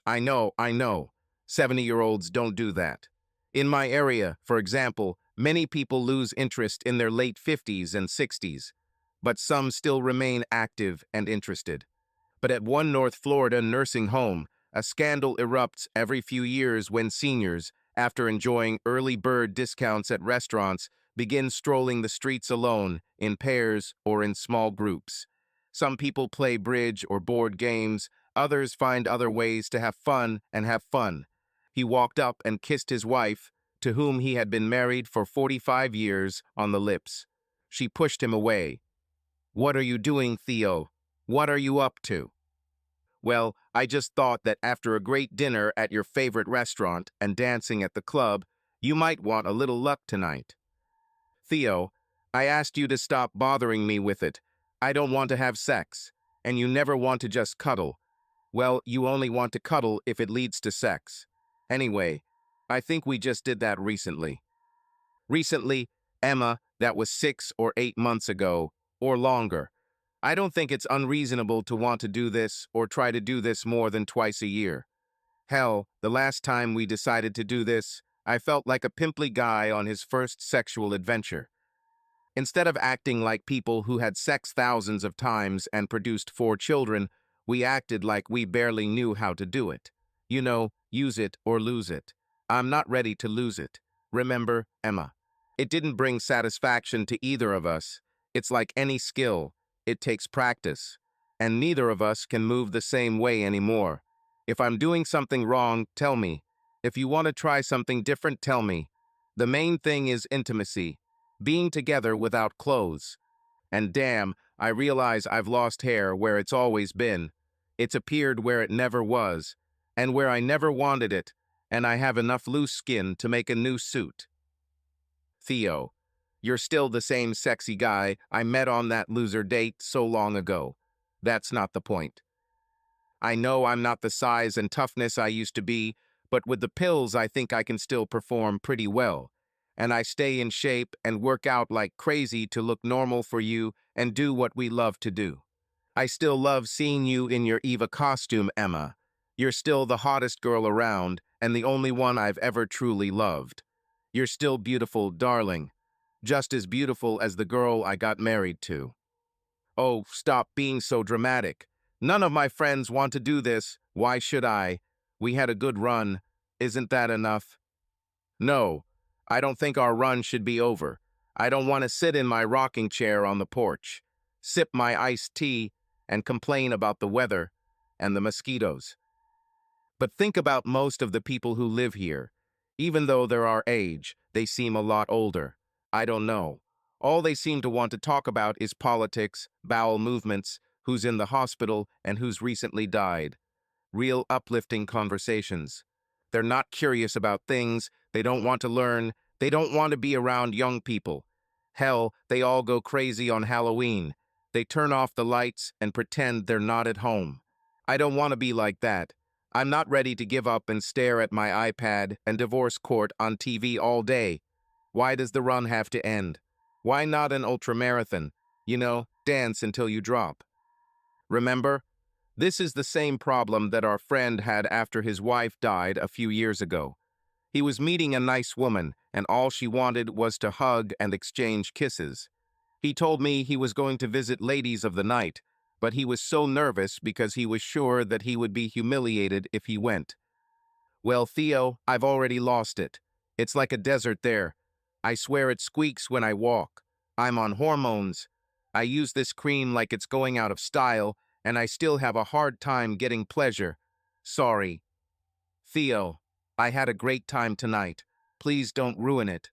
I know. 70-year-olds don't do that. In my area, for example, many people lose interest in their late 50s and 60s, but some still remain active and interested. But at one North Florida nursing home, a scandal erupts every few years when seniors, after enjoying early bird discounts at restaurants, begin strolling the streets alone, in pairs or in small groups. Some people play bridge or board games, others find other ways to have fun and have fun. He walked up and kissed his wife, to whom he had been married for 45 years, on the lips. She pushed him away. "What are you doing, Theo? What are you up to?" "Well, I just thought that after a great dinner at your favorite restaurant and dancing at the club, you might want a little luck tonight." "Theo, I asked you to stop bothering me with it. I don't want to have sex, and you never want to just cuddle. Well, you only want to cuddle if it leads to sex. Anyway, I think we just did that recently." Recently, Emma, that was 6 or 8 months ago, or longer. I don't think it's unreasonable to want to do this or try to do this more than twice a year. Hell, the last time we decided to do this, I felt like a pimply guy on his first sexual adventure. Instead of acting like people who had sex thousands of times and produced 4 children, we acted like we barely knew how to do it. You know, use it or lose it. I'm not ready to lose it. Remember, Emma. It didn't bring satisfaction to either of us. It's like any skill. It takes practice. And neither of us can move the same way anymore. If I'm doing something wrong, tell me. If you want to try something different, tell me. The main thing is intimacy. Being together without clothes. And damn, I realize I've lost hair where it's always been. It's appeared where it never was, and where I never wanted it, and I have enough loose skin to make a new suit. Theo, you're still the same sexy guy I met on that loser date so long ago. That's not the point. I know I'm not the size and toughness I used to be, but with the pills I think I can still perform pretty well. And I stay in shape and work out like crazy to look normal for you and do what we love to do. I still love seeing you in your Eva costume, Emma. You're still the hottest girl around and the only one I've ever truly loved. You're still beautiful, darling. Just as beautiful as the girl I got married to. Oh, stop being so dramatic. None of my friends want to do this. Why should I? We had a good run. Isn't that enough? No. I don't think our run should be over. I don't want to sit in my rocking chair on the porch, sip my iced tea, and complain about the weather and the mosquitoes. But think about most of the people who live here. Even though they're our age, they seem a lot older. I don't know. All they seem to want to talk about is politics, bowel movements, who's in the hospital, and who's recently died. Real uplifting conversations. They're not curious about things, they don't want to learn, they don't want to be around young people. Hell, they all go crazy on Halloween. They turn off the lights and pretend they're not at home. I don't want to be like that. I'm not ready to give up and stare at my iPad and divorce court on TV all day. Why does the run have to end? Why not an ultramarathon? You know, dance until you drop. Remember? This is the same problem that our friend had after his wife died a few years ago. He was meeting a nice woman, and all she wanted was to hug and exchange kisses. He told me he was going to visit ladies of the night, but he was so nervous because he was sure that he would be humiliated if he went. Well, Theo, I've already lost it. It's like a desert there. I swear it squeaks when I walk. I'm on hormones. I use this cream like it's going out of style, and I still have a hard time getting pleasure. Sorry. Theo, I had a great time tonight. Please don't ruin it.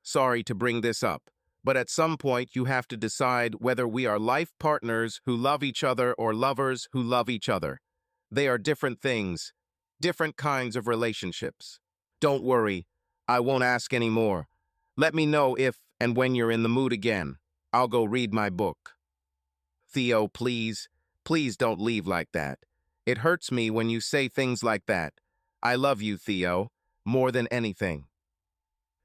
Sorry to bring this up, but at some point you have to decide whether we are life partners who love each other or lovers who love each other. They are different things, different kinds of relationships. Don't worry, I won't ask any more. Let me know if and when you're in the mood again. I'll go read my book. Theo, please. Please don't leave like that. It hurts me when you say things like that. I love you, Theo, more than anything.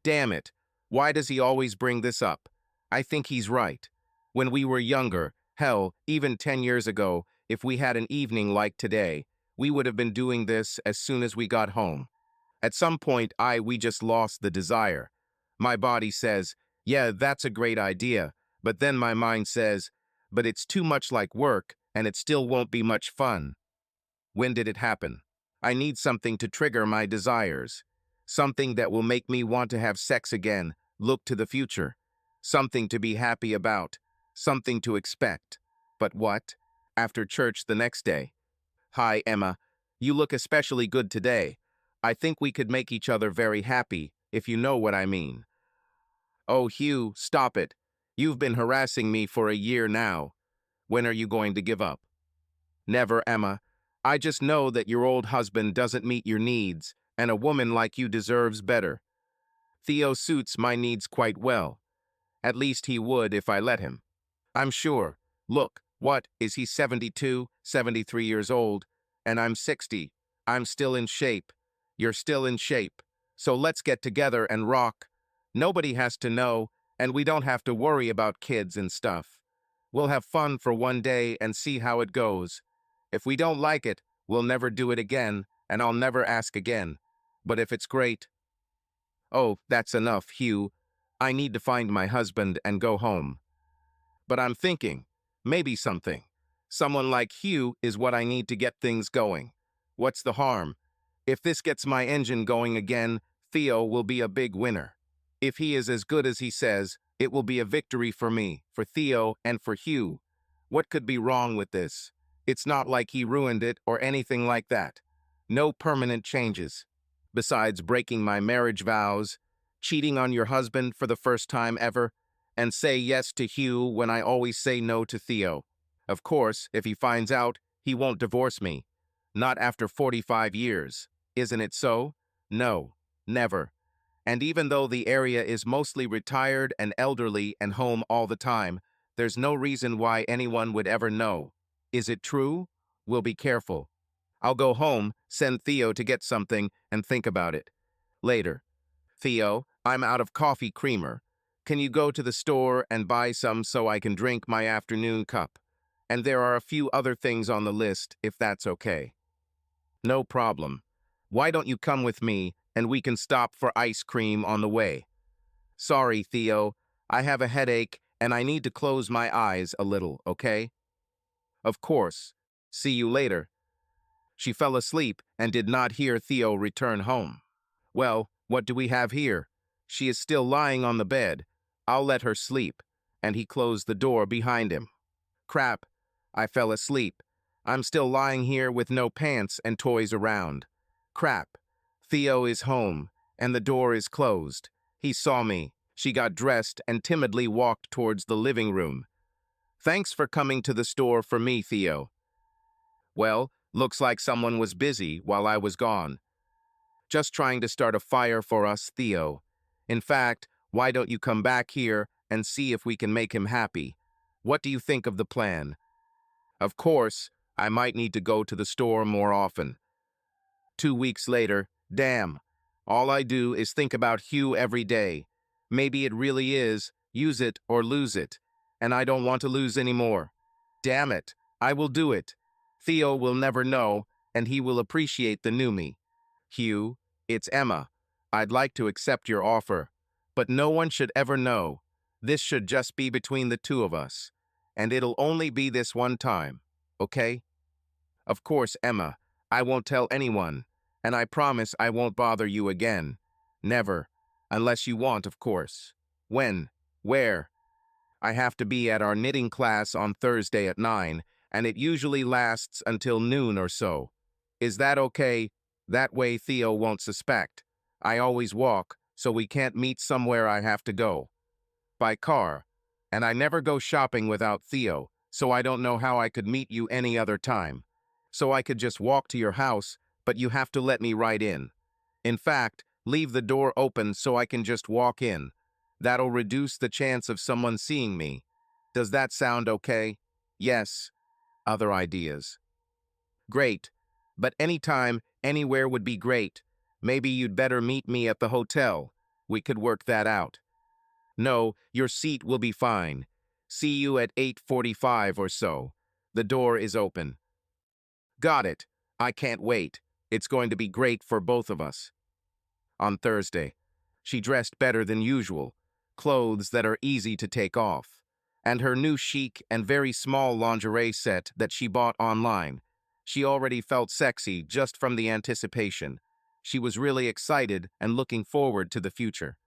Damn it. Why does he always bring this up? I think he's right. When we were younger, hell, even 10 years ago, if we had an evening like today, we would have been doing this as soon as we got home. At some point, we just lost the desire. My body says, yeah, that's a great idea. But then my mind says, but it's too much like work and it still won't be much fun. When did it happen? I need something to trigger my desires. Something that will make me want to have sex again, look to the future. Something to be happy about. Something to expect. But what? After church the next day. Hi, Emma. You look especially good today. I think we could make each other very happy, if you know what I mean. Oh, Hugh, stop it. You've been harassing me for a year now. When are you going to give up? Never, Emma. I just know that your old husband doesn't meet your needs, and a woman like you deserves better. Theo suits my needs quite well. At least he would if I let him. I'm sure. Look, what, is he 72, 73 years old, and I'm 60. I'm still in shape. You're still in shape. So let's get together and rock. Nobody has to know, and we don't have to worry about kids and stuff. We'll have fun for one day and see how it goes. If we don't like it, we'll never do it again, and I'll never ask again. But if it's great... Oh, that's enough, Hugh. I need to find my husband and go home. But I'm thinking, maybe something. Someone like Hugh is what I need to get things going. What's the harm? If this gets my engine going again, Theo will be a big winner. If he is as good as he says, it will be a victory for me, for Theo, and for Hugh. What could be wrong with this? It's not like he ruined it or anything like that. No permanent changes. Besides breaking my marriage vows, cheating on your husband for the first time ever, and say yes to Hugh when I always say no to Theo. Of course, if he finds out, he won't divorce me. Not after 45 years. Isn't it so? No, never. And even though the area is mostly retired and elderly and home all the time, there's no reason why anyone would ever know. Is it true? We'll be careful. I'll go home, send Theo to get something, and think about it. Later. Theo, I'm out of coffee creamer. Can you go to the store and buy some so I can drink my afternoon cup? And there are a few other things on the list, if that's okay. No problem. Why don't you come with me, and we can stop for ice cream on the way? Sorry, Theo. I have a headache, and I need to close my eyes a little, okay? Of course. See you later. She fell asleep and did not hear Theo return home. Well, what do we have here? She is still lying on the bed. I'll let her sleep. And he closed the door behind him. Crap. I fell asleep. I'm still lying here with no pants and toys around. Crap. Theo is home, and the door is closed. He saw me. She got dressed and timidly walked towards the living room. Thanks for coming to the store for me, Theo. Well, looks like someone was busy while I was gone. Just trying to start a fire for us, Theo. In fact, why don't you come back here and see if we can make him happy? What do you think of the plan? Of course, I might need to go to the store more often. 2 weeks later, damn. All I do is think about Hugh every day. Maybe it really is, use it or lose it. And I don't want to lose anymore. Damn it, I will do it. Theo will never know, and he will appreciate the new me. Hugh, it's Emma. I'd like to accept your offer, but no one should ever know. This should just be between the two of us, and it'll only be this one time, okay? Of course, Emma, I won't tell anyone, and I promise I won't bother you again. Never, unless you want, of course. When? Where? I have to be at our knitting class on Thursday at 9, and it usually lasts until noon or so. Is that okay? That way Theo won't suspect. I always walk, so we can't meet somewhere I have to go. By car. And I never go shopping without Theo, so I don't know how I could meet you any other time. So I could just walk to your house, but you have to let me right in. In fact, leave the door open so I can just walk in. That'll reduce the chance of someone seeing me. Does that sound okay? Yes. Other ideas? Great. But anytime, anywhere would be great. Maybe you'd better meet me at the hotel. We could work that out. No, your seat will be fine. See you at 8:45 or so. The door is open. Got it. I can't wait. It's going to be great for both of us. On Thursday, she dressed better than usual, clothes that are easy to take off, and her new chic and very small lingerie set that she bought online. She already felt sexy just from the anticipation. She was really excited and looking forward to the future.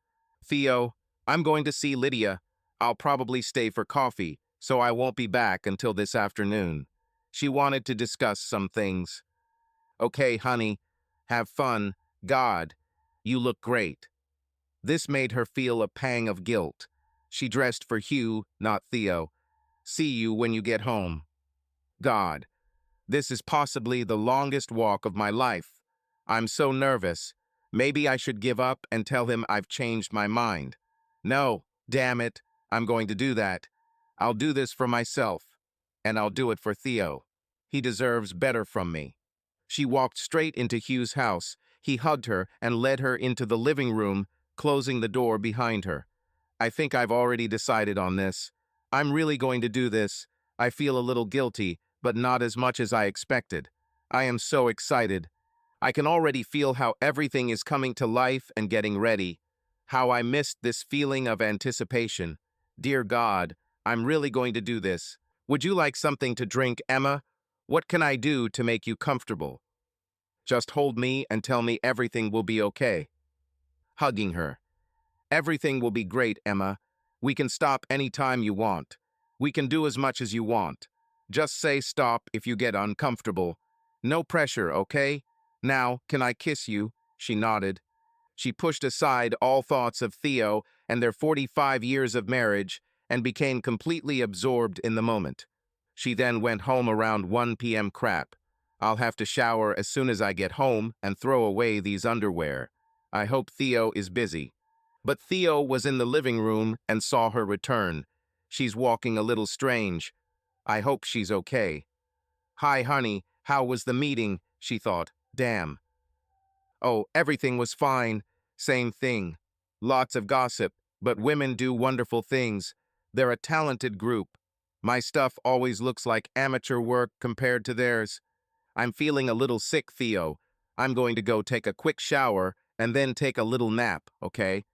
Theo, I'm going to see Lydia. I'll probably stay for coffee, so I won't be back until this afternoon. She wanted to discuss some things. Okay, honey, have fun. God, you look great. This made her feel a pang of guilt. She dressed for Hugh, not Theo. See you when you get home. God, this is possibly the longest walk of my life. I'm so nervous. Maybe I should give up and tell him I've changed my mind. No, damn it, I'm going to do that. I'll do this for myself, and I'll do it for Theo. He deserves better from me. She walked straight into Hugh's house. He hugged her and led her into the living room, closing the door behind her. I think I've already decided on this. I'm really going to do this. I feel a little guilty, but not as much as I expected. I am so excited. I can already feel how everything is coming to life and getting ready. How I missed this feeling of anticipation. Dear God, I'm really going to do this. Would you like something to drink, Emma? What can I do to make you comfortable? Just hold me and tell me everything will be okay. Hugging her. Everything will be great, Emma. We can stop any time you want. We can do as much as you want. Just say stop if you get uncomfortable. No pressure, okay? Now, can I kiss you? She nodded. She pushed aside all thoughts of Theo and their 45 years of marriage and became completely absorbed in the moment. She then went home around 1 p.m. Crap. I'll have to shower as soon as I get home and throw away these underwear. I hope Theo is busy. But Theo was in the living room and saw her return. She's walking a little strange. I hope she's okay. Hi, honey. How was the meeting? She thought. Damn. Oh, everything was fine. Same thing. Lots of gossip, but women do wonderful things. They're a talented group. My stuff always looks like amateur work compared to theirs. I'm feeling a little sick, Theo. I'm going to go take a quick shower and then take a little nap, okay?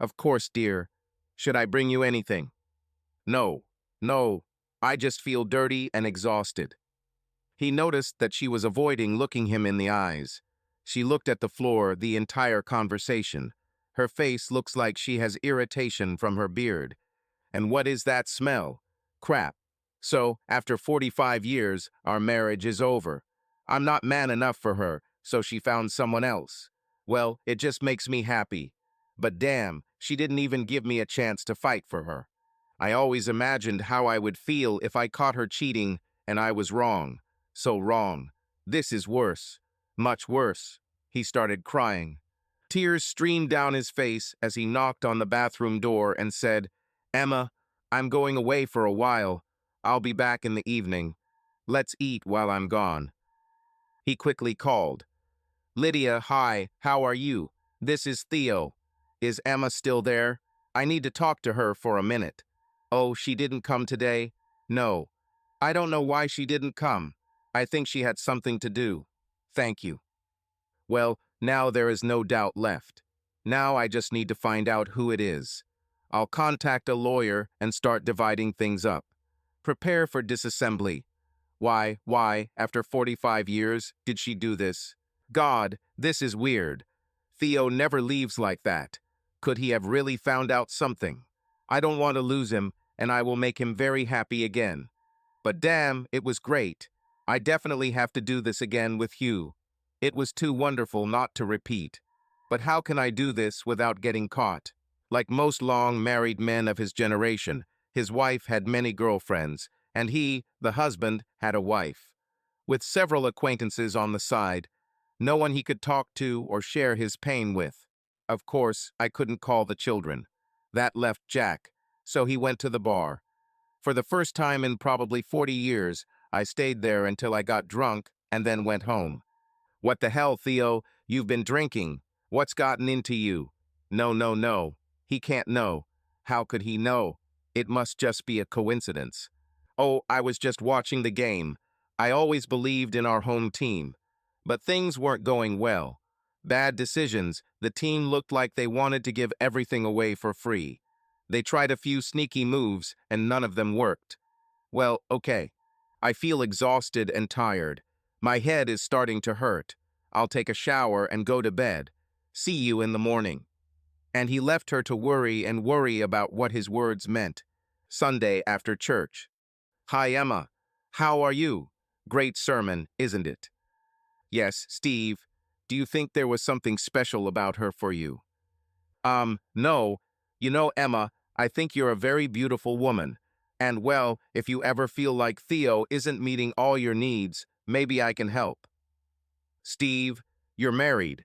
Of course, dear. Should I bring you anything? No, no. I just feel dirty and exhausted. He noticed that she was avoiding looking him in the eyes. She looked at the floor the entire conversation. Her face looks like she has irritation from her beard. And what is that smell? Crap. So, after 45 years, our marriage is over. I'm not man enough for her, so she found someone else. Well, it just makes me happy. But damn, she didn't even give me a chance to fight for her. I always imagined how I would feel if I caught her cheating, and I was wrong. So wrong. This is worse. Much worse. He started crying. Tears streamed down his face as he knocked on the bathroom door and said, Emma, I'm going away for a while. I'll be back in the evening. Let's eat while I'm gone. He quickly called. Lydia, hi, how are you? This is Theo. Is Emma still there? I need to talk to her for a minute. Oh, she didn't come today? No. I don't know why she didn't come. I think she had something to do. Thank you. Well, now there is no doubt left. Now I just need to find out who it is. I'll contact a lawyer and start dividing things up. Prepare for disassembly. Why, after 45 years, did she do this? God, this is weird. Theo never leaves like that. Could he have really found out something? I don't want to lose him, and I will make him very happy again. But damn, it was great. I definitely have to do this again with Hugh. It was too wonderful not to repeat. But how can I do this without getting caught? Like most long married men of his generation, his wife had many girlfriends, and he, the husband, had a wife. With several acquaintances on the side, no one he could talk to or share his pain with. Of course, I couldn't call the children. That left Jack, so he went to the bar. For the first time in probably 40 years, I stayed there until I got drunk and then went home. What the hell, Theo? You've been drinking. What's gotten into you? No, no, no. He can't know. How could he know? It must just be a coincidence. Oh, I was just watching the game. I always believed in our home team, but things weren't going well. Bad decisions, the team looked like they wanted to give everything away for free. They tried a few sneaky moves, and none of them worked. Well, okay. I feel exhausted and tired. My head is starting to hurt. I'll take a shower and go to bed. See you in the morning. And he left her to worry and worry about what his words meant. Sunday after church. Hi, Emma. How are you? Great sermon, isn't it? Yes, Steve. Do you think there was something special about her for you? No. You know, Emma, I think you're a very beautiful woman. And well, if you ever feel like Theo isn't meeting all your needs, maybe I can help. Steve, you're married.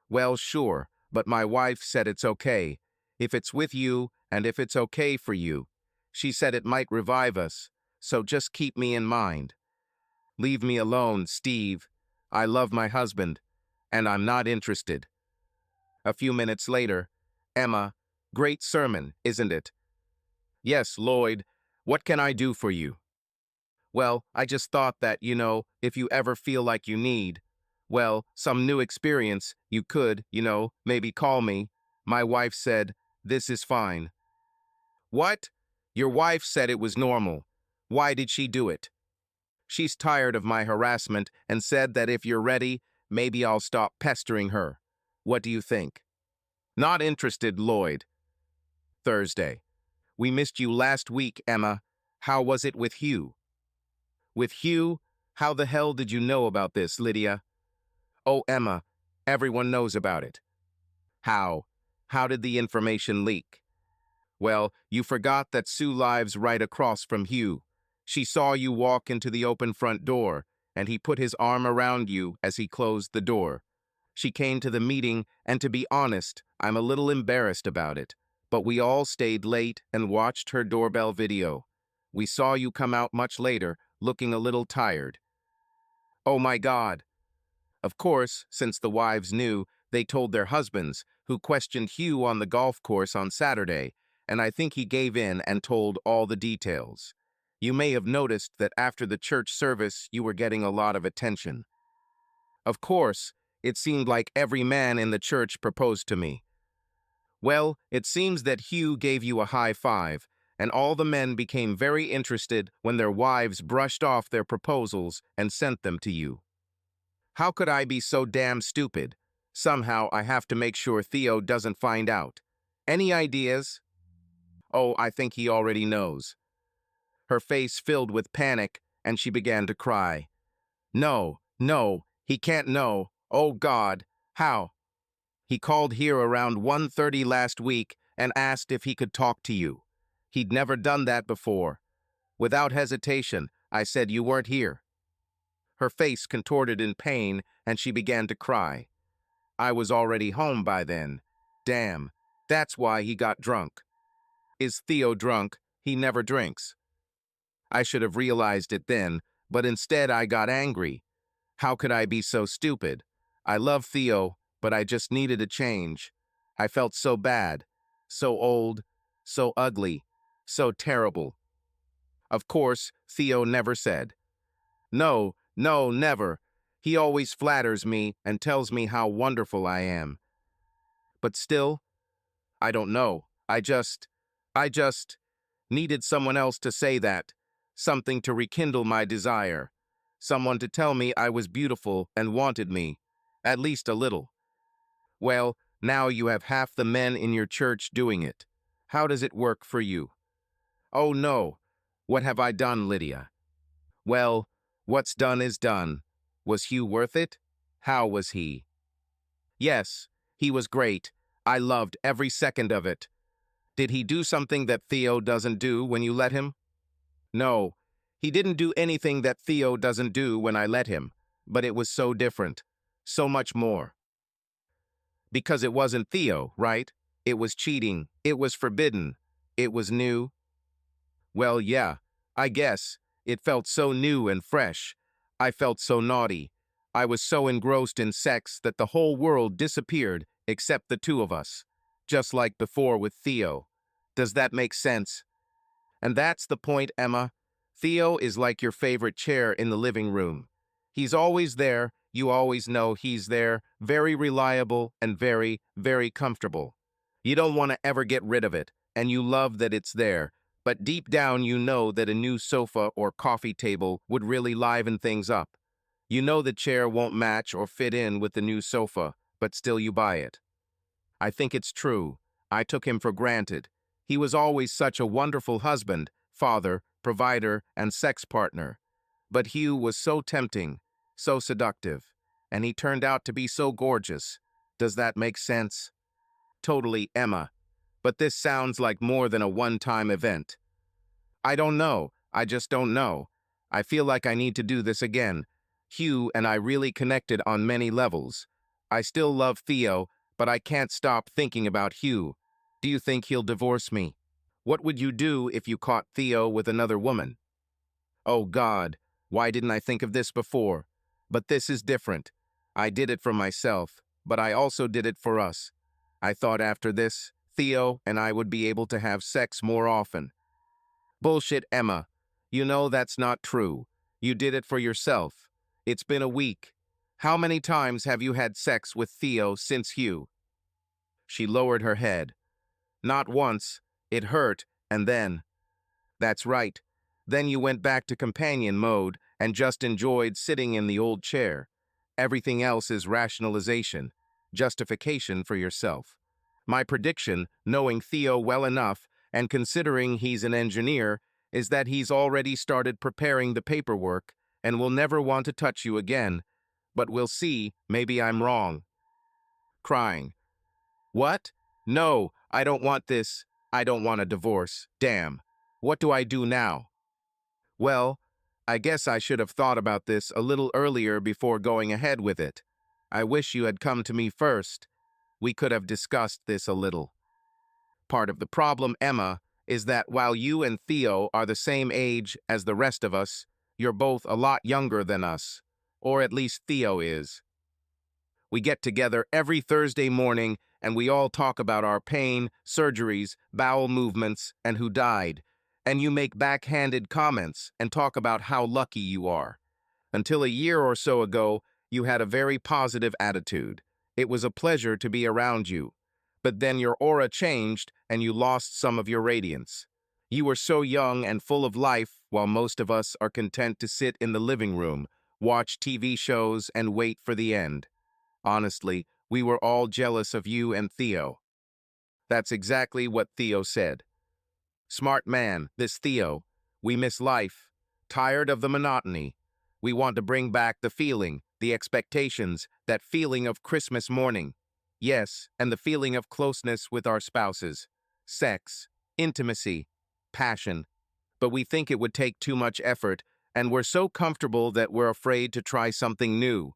Well, sure, but my wife said it's okay. If it's with you, and if it's okay for you. She said it might revive us, so just keep me in mind. Leave me alone, Steve. I love my husband, and I'm not interested. A few minutes later, Emma, great sermon, isn't it? Yes, Lloyd. What can I do for you? Well, I just thought that, if you ever feel like you need, well, some new experience, you could, maybe call me. My wife said, this is fine. What? Your wife said it was normal. Why did she do it? She's tired of my harassment and said that if you're ready, maybe I'll stop pestering her. What do you think? Not interested, Lloyd. Thursday. We missed you last week, Emma. How was it with Hugh? With Hugh? How the hell did you know about this, Lydia? Oh, Emma, everyone knows about it. How? How did the information leak? Well, you forgot that Sue lives right across from Hugh. She saw you walk into the open front door, and he put his arm around you as he closed the door. She came to the meeting, and to be honest, I'm a little embarrassed about it. But we all stayed late and watched her doorbell video. We saw you come out much later, looking a little tired. Oh my God! Of course, since the wives knew, they told their husbands, who questioned Hugh on the golf course on Saturday, and I think he gave in and told all the details. You may have noticed that after the church service, you were getting a lot of attention. Of course, it seemed like every man in the church proposed to me. Well, it seems that Hugh gave you a high five, and all the men became very interested when their wives brushed off their proposals and sent them to you. How could I be so damn stupid? Somehow I have to make sure Theo doesn't find out. Any ideas? Oh, I think he already knows. Her face filled with panic, and she began to cry. No, no, he can't know. Oh God, how? He called here around 1:30 last week and asked if he could talk to you. He'd never done that before. Without hesitation, I said you weren't here. Her face contorted in pain, and she began to cry. I was already home by then. Damn, that's why he got drunk. Is Theo drunk? He never drinks. I should have realized it then, but instead I got angry. How could I be so stupid? I love Theo, but I just needed a change. I felt so bad, so old, so ugly, so terrible. Of course, Theo never said. No, no, never. He always flatters me and tells me how wonderful I am. But still, I don't know. I just needed someone else to say that, something to rekindle my desire, someone to tell me I was beautiful and wanted me, at least a little. Well, now you have half the men in your church doing it. How does it work for you? Oh no, what have I done, Lydia? Well, what's done is done. Was Hugh worth it? How was he? Yes, he was great. I loved every second of it. Did he do something that Theo doesn't do when you let him? No, he didn't do anything that Theo doesn't do when I let him, but it was so different, so much more. Because it wasn't Theo, right? It was cheating, it was forbidden, it was new. Well, yeah, I guess. It felt so new and fresh. I felt so naughty. I was so engrossed in sex that the whole world disappeared except the two of us, just like before with Theo. Does that make sense? And that's the point, Emma. Theo is like your favorite chair in the living room. He's always there, you always know he's there, very reliable and very, very comfortable. You don't want to ever get rid of it, and you love that it's there, but deep down you know that a new sofa or coffee table would really liven things up. You know the chair won't match or fit in with the new sofa, but still you buy it. I think it's true. I took him for granted. He was always such a wonderful husband, father, provider, and sex partner. But Hugh was so tempting, so seductive, and he turned out to be so gorgeous. Does that make sense? Totally, Emma. But this sounds like more than a one-time event. I don't know. I just don't know. I feel like I need to do this again. Hugh and I really connected on many levels. I still love Theo, but I can't stop thinking about Hugh. Do you think he'll divorce me? What would you do if you caught Theo with another woman? Oh God, why didn't I think of this before? But this is different. I did it for myself, but I also did it for us. I thought after this, Theo and I would be able to have sex more often. Bullshit, Emma. You know that's not true. You did it for yourself. It's been a week. How many times have you had sex with Theo since Hugh? She lowered her head. Not once. It hurt, and then. That's right. Then you went back to companion mode and just enjoyed sitting in the old chair. Everything else is rationalization, justification for yourself. My prediction, knowing Theo well enough and considering he's an engineer, is that he's already started preparing the paperwork and will never want to touch you again. But we'll see, maybe I'm wrong. Crying. What? No, I don't want this. I don't want a divorce. Damn. What do I do now? Well, I guess I should have thought about this a little earlier before going ahead with it. I wish you had come to me first. We could have discussed this a little. Part of the problem, Emma, is that while you and Theo are the same age as the rest of us, you're both a lot younger than us. Or at least Theo is. We get together every Thursday morning and we all talk about our pain, surgeries, bowel movements, and who died. And you make backhanded comments and talk about how lucky you are. Until a year or so ago, you had a very positive attitude. It was a pleasure to be around you. But then your aura changed and you lost some of your radiance. You were so young and full of life, while most of us are content to sit in the living room, watch TV shows, and wait for the end. Honestly, we were all jealous of you and Theo. That's exactly what Theo said. Smart man, this Theo. We miss life. Tired of the monotony. We want to bring back the feeling, the expectations, that feeling of Christmas morning. Yes, and the feeling of closeness with our spouses. Sex, intimacy, passion. But we think it would take too much effort, and we're so comfortable that we're afraid to try something new.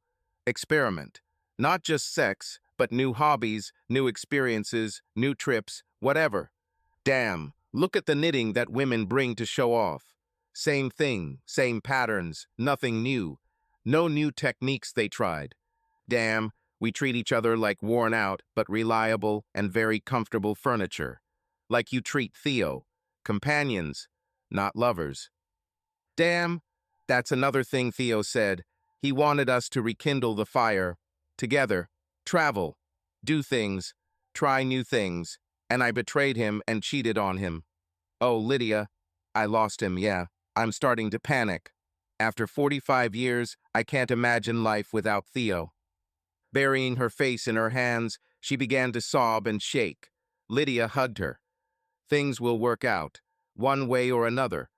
Experiment. Not just sex, but new hobbies, new experiences, new trips, whatever. Damn, look at the knitting that women bring to show off. Same thing, same patterns, nothing new. No new techniques they tried. Damn, we treat each other like worn out but reliable and very comfortable furniture. Like you treat Theo. Companions, not lovers. Damn, that's another thing Theo said. He wanted us to rekindle the fire. Together, travel, do things, try new things, and I betrayed him and cheated on him. Oh, Lydia, I lost him, yeah. I'm starting to panic. After 45 years, I can't imagine life without Theo. Burying her face in her hands, she began to sob and shake. Lydia hugged her. Things will work out, one way or another.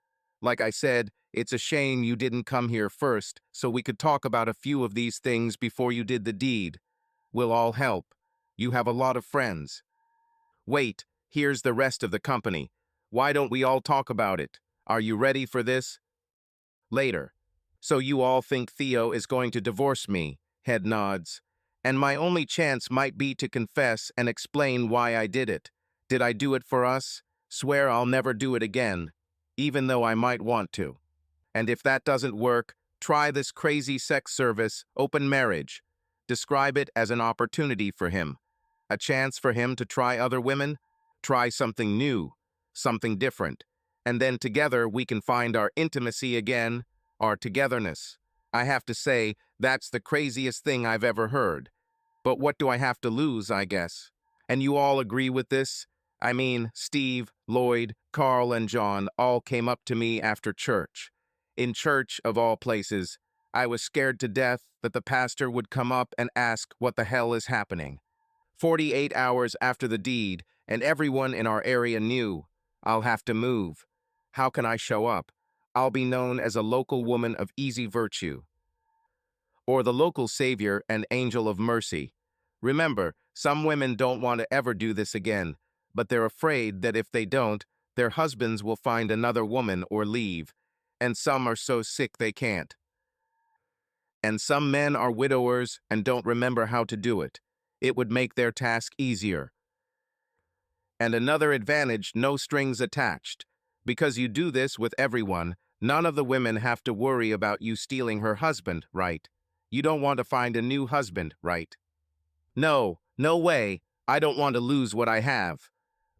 Like I said, it's a shame you didn't come here first, so we could talk about a few of these things before you did the deed. We'll all help. You have a lot of friends. Wait, here's the rest of the company. Why don't we all talk about it? Are you ready for this? Later. So you all think Theo is going to divorce me? Head nods. And my only chance might be to confess and explain why I did it. Did I do it for us? Swear I'll never do it again, even though I might want to. And if that doesn't work, try this crazy sex service, open marriage. Describe it as an opportunity for him. A chance for him to try other women, try something new, something different. and then together we can find our intimacy again, our togetherness. I have to say, that's the craziest thing I've ever heard. But what do I have to lose, I guess? And you all agree with this? I mean, Steve, Lloyd, Carl, and John all came up to me after church. In church, of all places, I was scared to death that the pastor would come up and ask what the hell is happening. 48 hours after the deed, and everyone in our area knew. I'll have to move. How can I show up? I'll be known as a local woman of easy virtue, or the local savior and angel of mercy. Remember, some women don't want to ever do this again, but they're afraid that if they don't, their husbands will find another woman or leave, and some are so sick they can't. And some men are widowers and don't remember how to do it. It would make their task easier. And another advantage, no strings attached. Because you do this with everyone, none of the women have to worry about you stealing her husband, right? You don't want to find a new husband, right? No, no way. I don't want to lose what I have.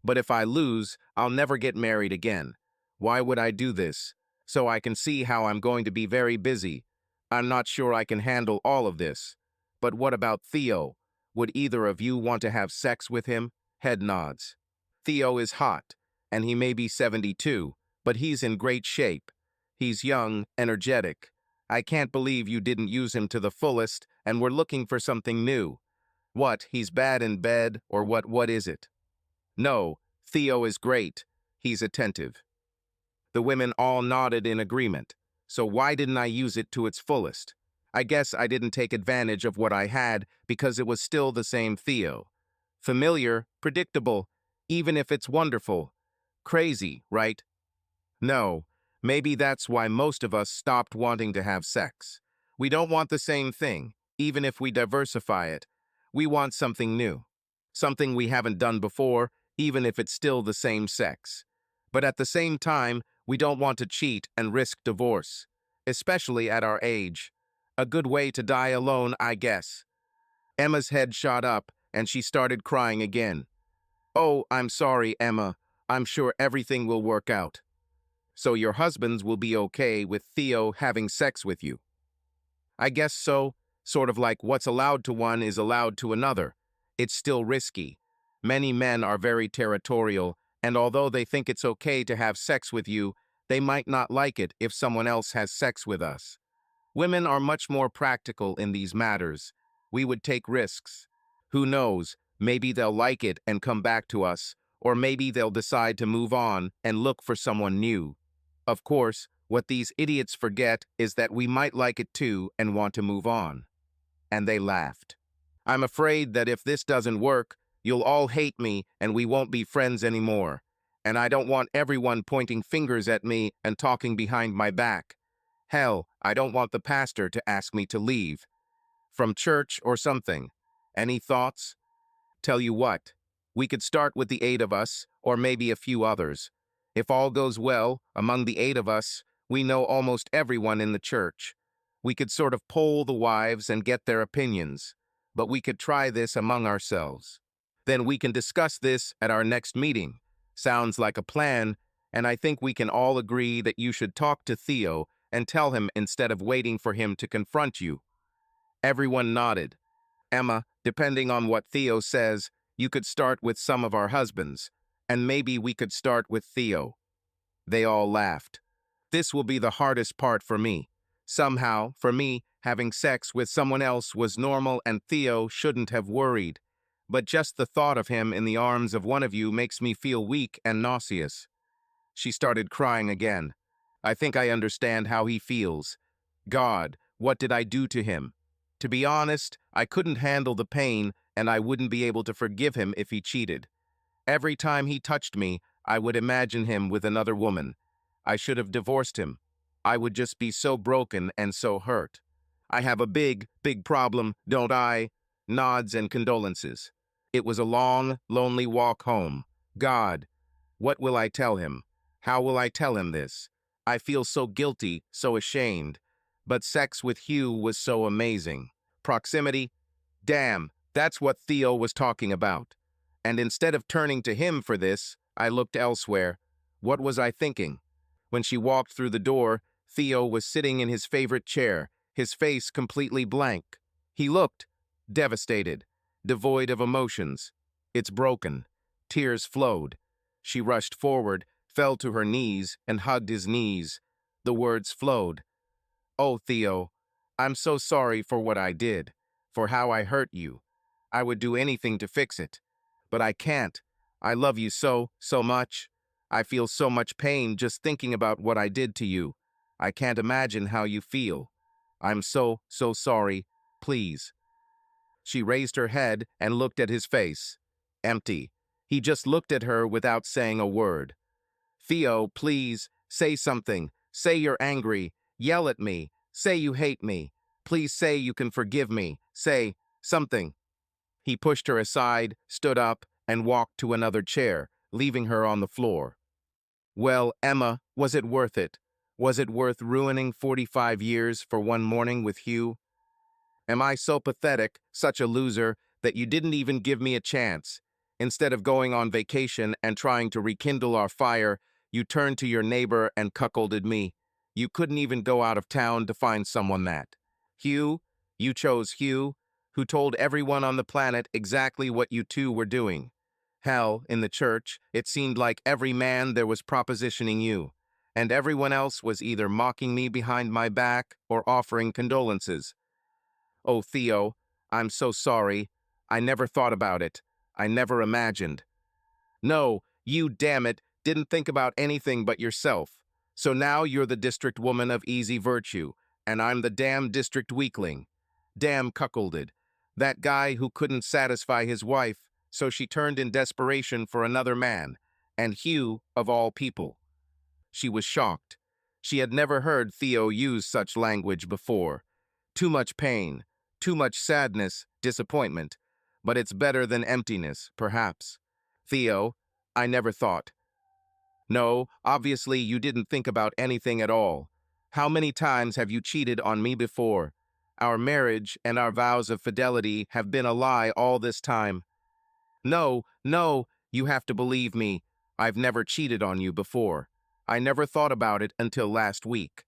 But if I lose, I'll never get married again. Why would I do this? So I can see how I'm going to be very busy. I'm not sure I can handle all of this. But what about Theo? Would either of you want to have sex with him? Head nods. Theo is hot, and he may be 72, but he's in great shape. He's young, energetic. I can't believe you didn't use him to the fullest and were looking for something new. What, he's bad in bed, or what is it? No, Theo is great. He's attentive. The women all nodded in agreement. So why didn't I use it to its fullest? I guess I didn't take advantage of what I had because it was still the same Theo. Familiar, predictable, even if it's wonderful. Crazy, right? No, maybe that's why most of us stopped wanting to have sex. We don't want the same thing, even if we diversify it. We want something new. Something we haven't done before, even if it's still the same sex. But at the same time, we don't want to cheat and risk divorce, especially at our age. A good way to die alone, I guess. Emma's head shot up, and she started crying again. Oh, I'm sorry, Emma. I'm sure everything will work out. So your husbands will be okay with Theo having sex with you? I guess so. Sort of like what's allowed to one is allowed to another. It's still risky. Many men are very territorial, and although they think it's okay to have sex with you, they might not like it if someone else has sex with us. Women are much more practical in these matters. We would take risks. Who knows, maybe they'll like it and come back to us, or maybe they'll decide to move on and look for someone new. Of course, what these idiots forget is that we might like it too and want to move on. And they laughed. I'm afraid that if this doesn't work, you'll all hate me and we won't be friends anymore. And I don't want everyone pointing fingers at me and talking behind my back. Hell, I don't want the pastor to ask me to leave. From church or something. Any thoughts? Tell you what, we could start with the 8 of us, or maybe a few others. If all goes well, among the 8 of us, we know almost everyone in the church. We could sort of poll the wives and get their opinions, but we could try this among ourselves. Then we can discuss this at our next meeting. Sounds like a plan, and I think we can all agree that you should talk to Theo and tell him instead of waiting for him to confront you. Everyone nodded. Emma, depending on what Theo says, you could start with some of our husbands, and maybe we could start with Theo. They all laughed. This will be the hardest part for me. Somehow, for me, having sex with someone else was normal and Theo shouldn't have worried. But just the thought of him in the arms of one of you makes me feel weak and nauseous. She started crying again. I think I understand how he feels. God, what did I do to him? To be honest, I couldn't handle the pain, and I wouldn't be able to forgive him if he cheated. Every time he touched me, I would imagine him with another woman. I should have divorced him. I would just be so broken and so hurt. I have a big, big problem, don't I? Nods and condolences. It was a long, lonely walk home. God, what will I tell him? How will I tell him this? I feel so guilty, so ashamed. But sex with Hugh was so amazing. Proximity? Damn, that's what Theo was talking about. And instead of turning to him for this, I looked elsewhere. What was I thinking? When she walked through the door, Theo was sitting in his favorite chair, his face completely blank. He looked devastated, devoid of emotions. It's broken. Tears flowed. She rushed forward, fell to her knees, and hugged his knees. The words flowed. "Oh, Theo, I'm so sorry for what I did, for how I hurt you. I would do anything to fix it. But I can't. I love you so, so much. I feel so much pain just thinking about what I did to you. I can't imagine how you feel. I'm so, so sorry. Please." She raised her head and looked at his face. Empty. He just looked at her without saying a word. "Theo, please, say something. Say you're angry. Yell at me. Say you hate me. Please say you can forgive me. Say something." He pushed her aside, stood up, and walked to another chair, leaving her on the floor. Well, Emma, was it worth it? Was it worth ruining 45 years for one morning with Hugh? Am I so pathetic, such a loser, that you didn't even give me a chance? Instead of going on vacation and trying to rekindle our fire, you turned to your neighbor and cuckolded me. You couldn't even go out of town to find someone that. Hugh, you chose Hugh, who told everyone on the planet exactly what you two were doing. Hell, in the church, it seemed like every man there was propositioning you, and everyone else was either mocking me behind my back or offering condolences. Oh, Theo, I'm so sorry. I never thought about it. I never imagined. No, you, damn it, didn't think about anything but yourself. So now you're the district woman of easy virtue, and I'm the damn district weakling. Damn cuckolded. That guy who couldn't satisfy his wife, so she turned in desperation for another man, and Hugh, of all people. She was shocked. She had never heard Theo use such language before. Too much pain, too much sadness, disappointment. But it's better than emptiness, perhaps. Theo, I never thought. No, obviously you didn't think about anything at all. How many times have you cheated on me before? Our marriage and our vows of fidelity have been a lie all this time. No, no, you have to believe me. I've never cheated on you before. I never thought about it until last week.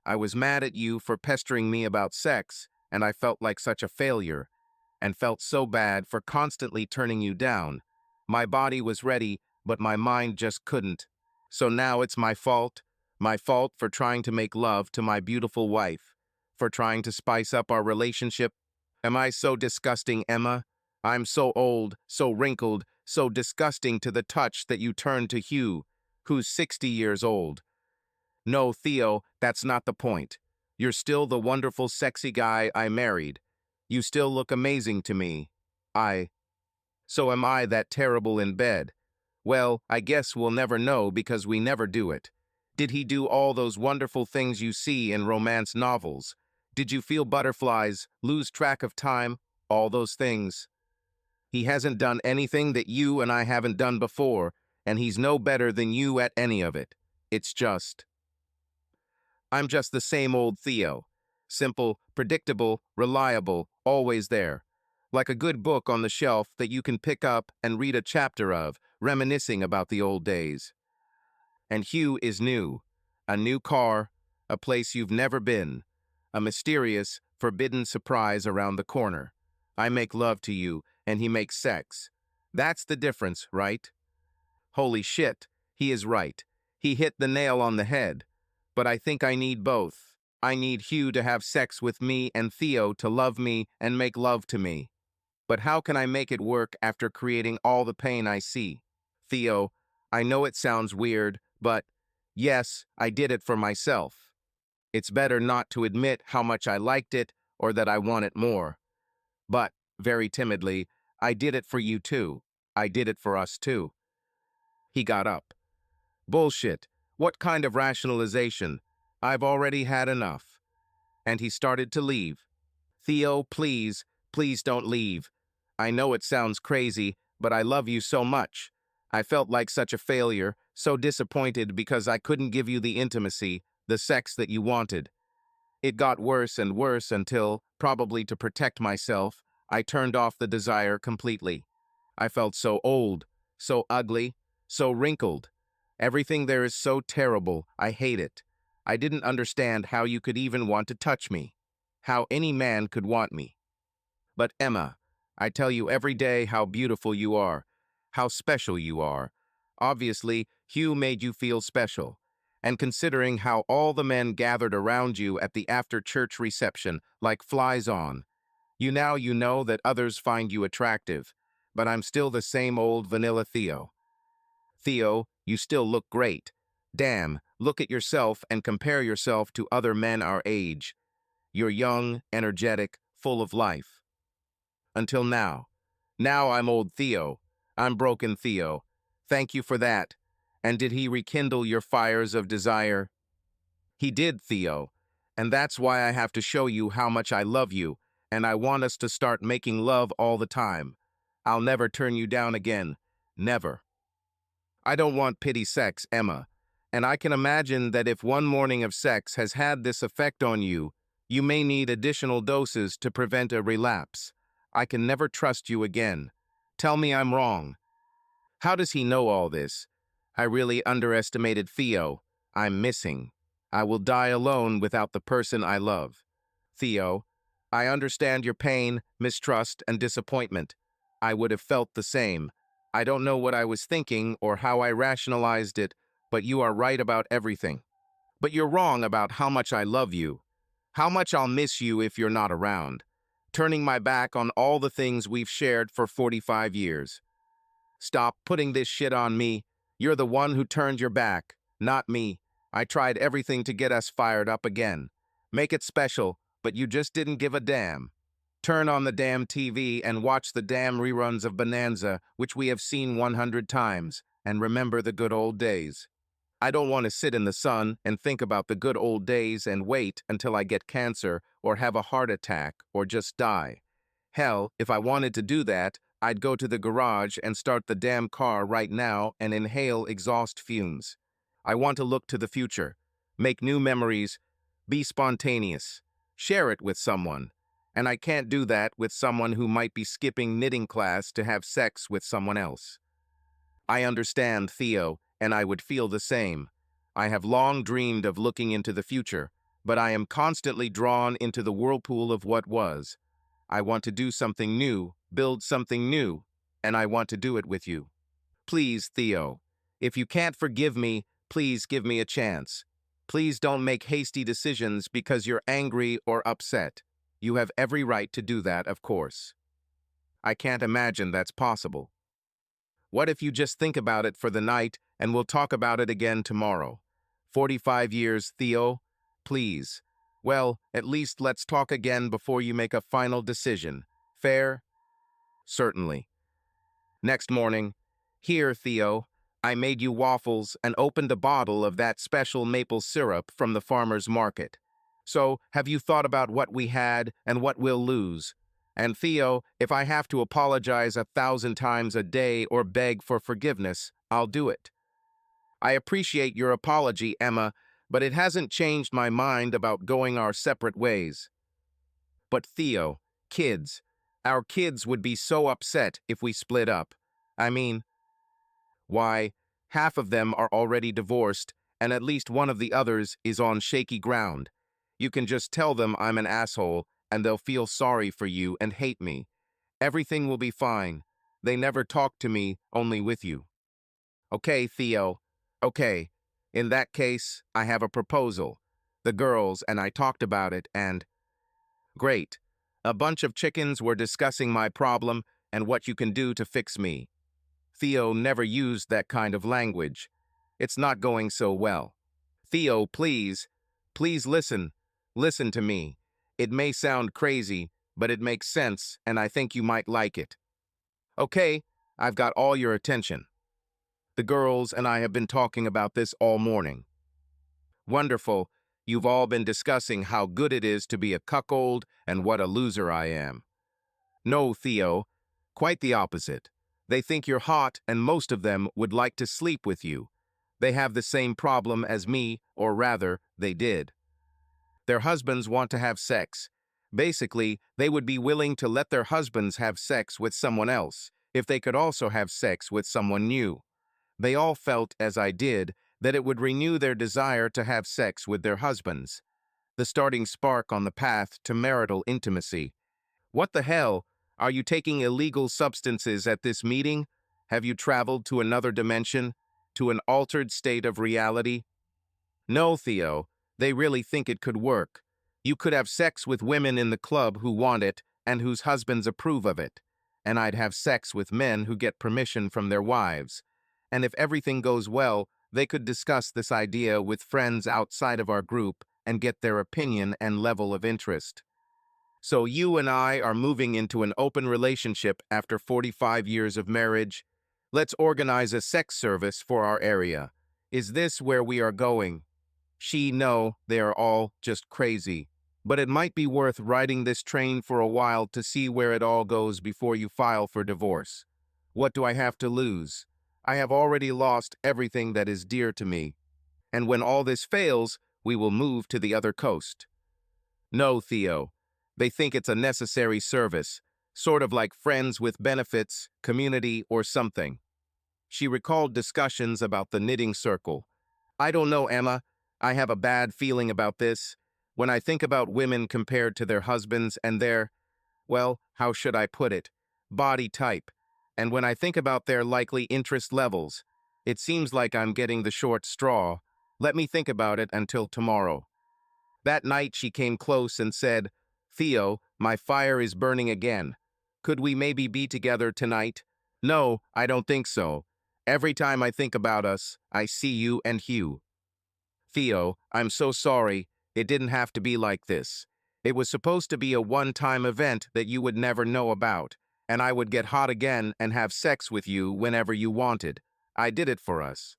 I was mad at you for pestering me about sex, and I felt like such a failure, and felt so bad for constantly turning you down. My body was ready, but my mind just couldn't. So now it's my fault for trying to make love to my beautiful wife, for trying to spice up our relationship. Am I so disgusting, Emma? I'm so old, so wrinkled, so disgusting to the touch that you turn to Hugh, who's 60 years old. No, Theo, that's not the point. You're still the wonderful, sexy guy I married. You still look amazing to me. So am I that terrible in bed? Well, I guess we'll never know because we never do it. Did he do all those wonderful things you see in romance novels? Did you feel butterflies, lose track of time, all those things? He hasn't done anything that you and I haven't done before, and he's no better than you at any of it. I'm just the same old Theo. Simple, predictable, reliable, always there. Like a good book on the shelf that you can pick up and read a chapter of, reminiscing about the old days. And Hugh is new. A new car, a place you've never been, a mysterious, forbidden surprise around the corner. I make love to you, and he makes sex. That's the difference, right? Holy shit, he is right. He hit the nail on the head. But I think I need both. I need Hugh to have sex with me and Theo to love me and make love to me. But how can I make it work after creating all the pain I see? Theo, I know it sounds weird, but yes, I did it for myself. It's better not to admit how much I liked it or that I want it more. But, very timidly, I did it for you too. I did it for us too. He got up. Bullshit. What kind of rationalization? I've already had enough. And he started to leave. Theo, please, please don't leave. I know it sounds crazy, but I love you so much. I felt like such a failure, so disappointed because I couldn't give you the intimacy, the sex that you wanted. It got worse and worse until, probably to protect myself, I turned off the desire completely. I felt so old, so ugly, so wrinkled. Everything there is so terrible, I hate it. I didn't understand how you could even want to touch me. How any man could want me. But Emma, I tell you every day how beautiful you are, how special you are. Obviously, Hugh made you feel special. And considering how all the men gathered around you at the after-church reception like flies on, you know that others find you attractive. But I'm still the same old vanilla Theo. Theo, you still look great. Damn, look at yourself and compare yourself to other men our age. You're young, energetic, full of life. Until now. Now I'm old Theo. I'm broken Theo. Thank you for that. And did he rekindle your fires of desire? He did, Theo. And that's why I have to show you how much I love you, and I want us to start making love all the time. I'll never turn you down again. Never. I don't want pity sex, Emma. And I can imagine that if one morning of sex has had this effect on you, you may need additional doses to prevent a relapse. I can never trust you again. Tell me I'm wrong. How does he know all this? I really underestimated Theo. I'm missing. I will die alone without the person I love. Theo, I understand your pain, mistrust, and disappointment. I would have felt the same. I don't know what I was thinking or how I rationalized it, but you are right about everything. But you're wrong about how much I love you. How much I'll miss you if you're not around. Turning my back on all the things we've shared for 45 years. Stop putting this shit on me. You're the one who turned your back, not me. I tried everything to get us fired up again. Make it special, but you just didn't give a damn. Turn on the damn TV and watch the damn reruns of Bonanza, which we have seen 100 times, and remember the good old days. I don't want to sit in the sun and think about the good old days and wait until I get cancer or have a heart attack or just die. Hell, if I wanted to do that, I'd go to the garage and start the damn car right now and inhale exhaust fumes. I want to look to the future, make new memories, be spontaneous, share it with someone. And I can't do that with someone who might be skipping knitting class to have sex with someone else. I understand, Theo, and I would feel the same. I have long dreamed of looking into the future, but I am constantly drawn into the whirlpool of what was. I want to do something new, build something new, and I want to do it with you. Please, Theo, if you can't forgive me, please give me a chance. Please don't make hasty decisions because you're angry or upset. You have every right to do that, of course. I can't imagine that's possible. What if you just think about it for the night and we'll talk about it again tomorrow? 45 years, Theo? Please. Well, at least let's talk again before you make a final decision. Fair? Certainly. Next morning, here, Theo, I made you waffles and opened a bottle of that special maple syrup from the farmer's market. So, have you thought about what we had and what we'll lose? And Theo, if I have to apologize 1,000 times a day or beg for forgiveness, I'll do it. I appreciate your apology, Emma, but it hasn't changed my mind about going our separate ways. But Theo, kids, our kids would be so upset if we split up. I mean, why, half of them are already divorced, and at least one of the others is on shaky ground. You can just tell them I'm an asshole, and they'll feel sorry for you and hate me. Everything will be fine. They never talk to me, only with you. Okay, Theo. Okay. In that case, I have a proposal. The girls and I talked about it, and... Great. A bunch of chickens were discussing my problem and what you can do to fix me. Theo never used that kind of language. It's not going so well. Theo, please. Please listen. Listen to me. It may sound crazy, but it makes sense, and I think you might like it. Okay, I've got all your attention. The girls and I have been talking about this all morning. Wonderful. You've all been discussing how good it is to be a cuckold and what a loser I am. No, Theo. Quite the opposite. They think you're hot, and most of them would like to sleep with you. They have the same problem as me, or rather, they did. Their husbands want to have sex. Basically, they would be willing to let their husbands have sex with someone else, if they could also have sex with someone new. They all felt, as I did, that it would renew their desire to have sex with their husbands, the starting spark on the path to marital intimacy. What the hell? Are you taking illegal substances at this meeting? Have you traveled to another dimension? To an altered state of reality? No, Theo. They really think it could work. You could have sex with women in the club who want it and whose husbands approve of it. And I'd have sex with men who get permission from their wives. And if everything goes well, they could discuss this idea with friends outside of our group and get their opinion and level of interest. So you and I are moving into an open relationship after 45 years of marriage. Let's organize a sex service for our area. Is this where we are going? No, they are all just crazy. But it might be worth riding this train for a while to see where it all goes before you file for divorce. What do I have to lose? I have already lost everything that is dear to me. And when all this fails, we will move to the other coast. No, Theo. They think it's a necessary service, sort of like friends with benefits, community, or something. She recalled discussions about the knitting circle. I don't know, Emma. I have a bad feeling about this. When I think about women compared to their husbands and their, well, how should I put it, body type, and when I think about their likely interest levels, it seems like I'm getting the short straw. Let me think about it until tomorrow. That night she came close and said, Theo, my fire is burning again. Could we maybe be together tonight? No, I don't think so. Every time I think about us, I see you and Hugh. Theo, I'm so sorry. It didn't have to be like this. It was supposed to be a one-time event that you would never know about, and I would get hot again and have sex with you whenever you wanted. I did it for us.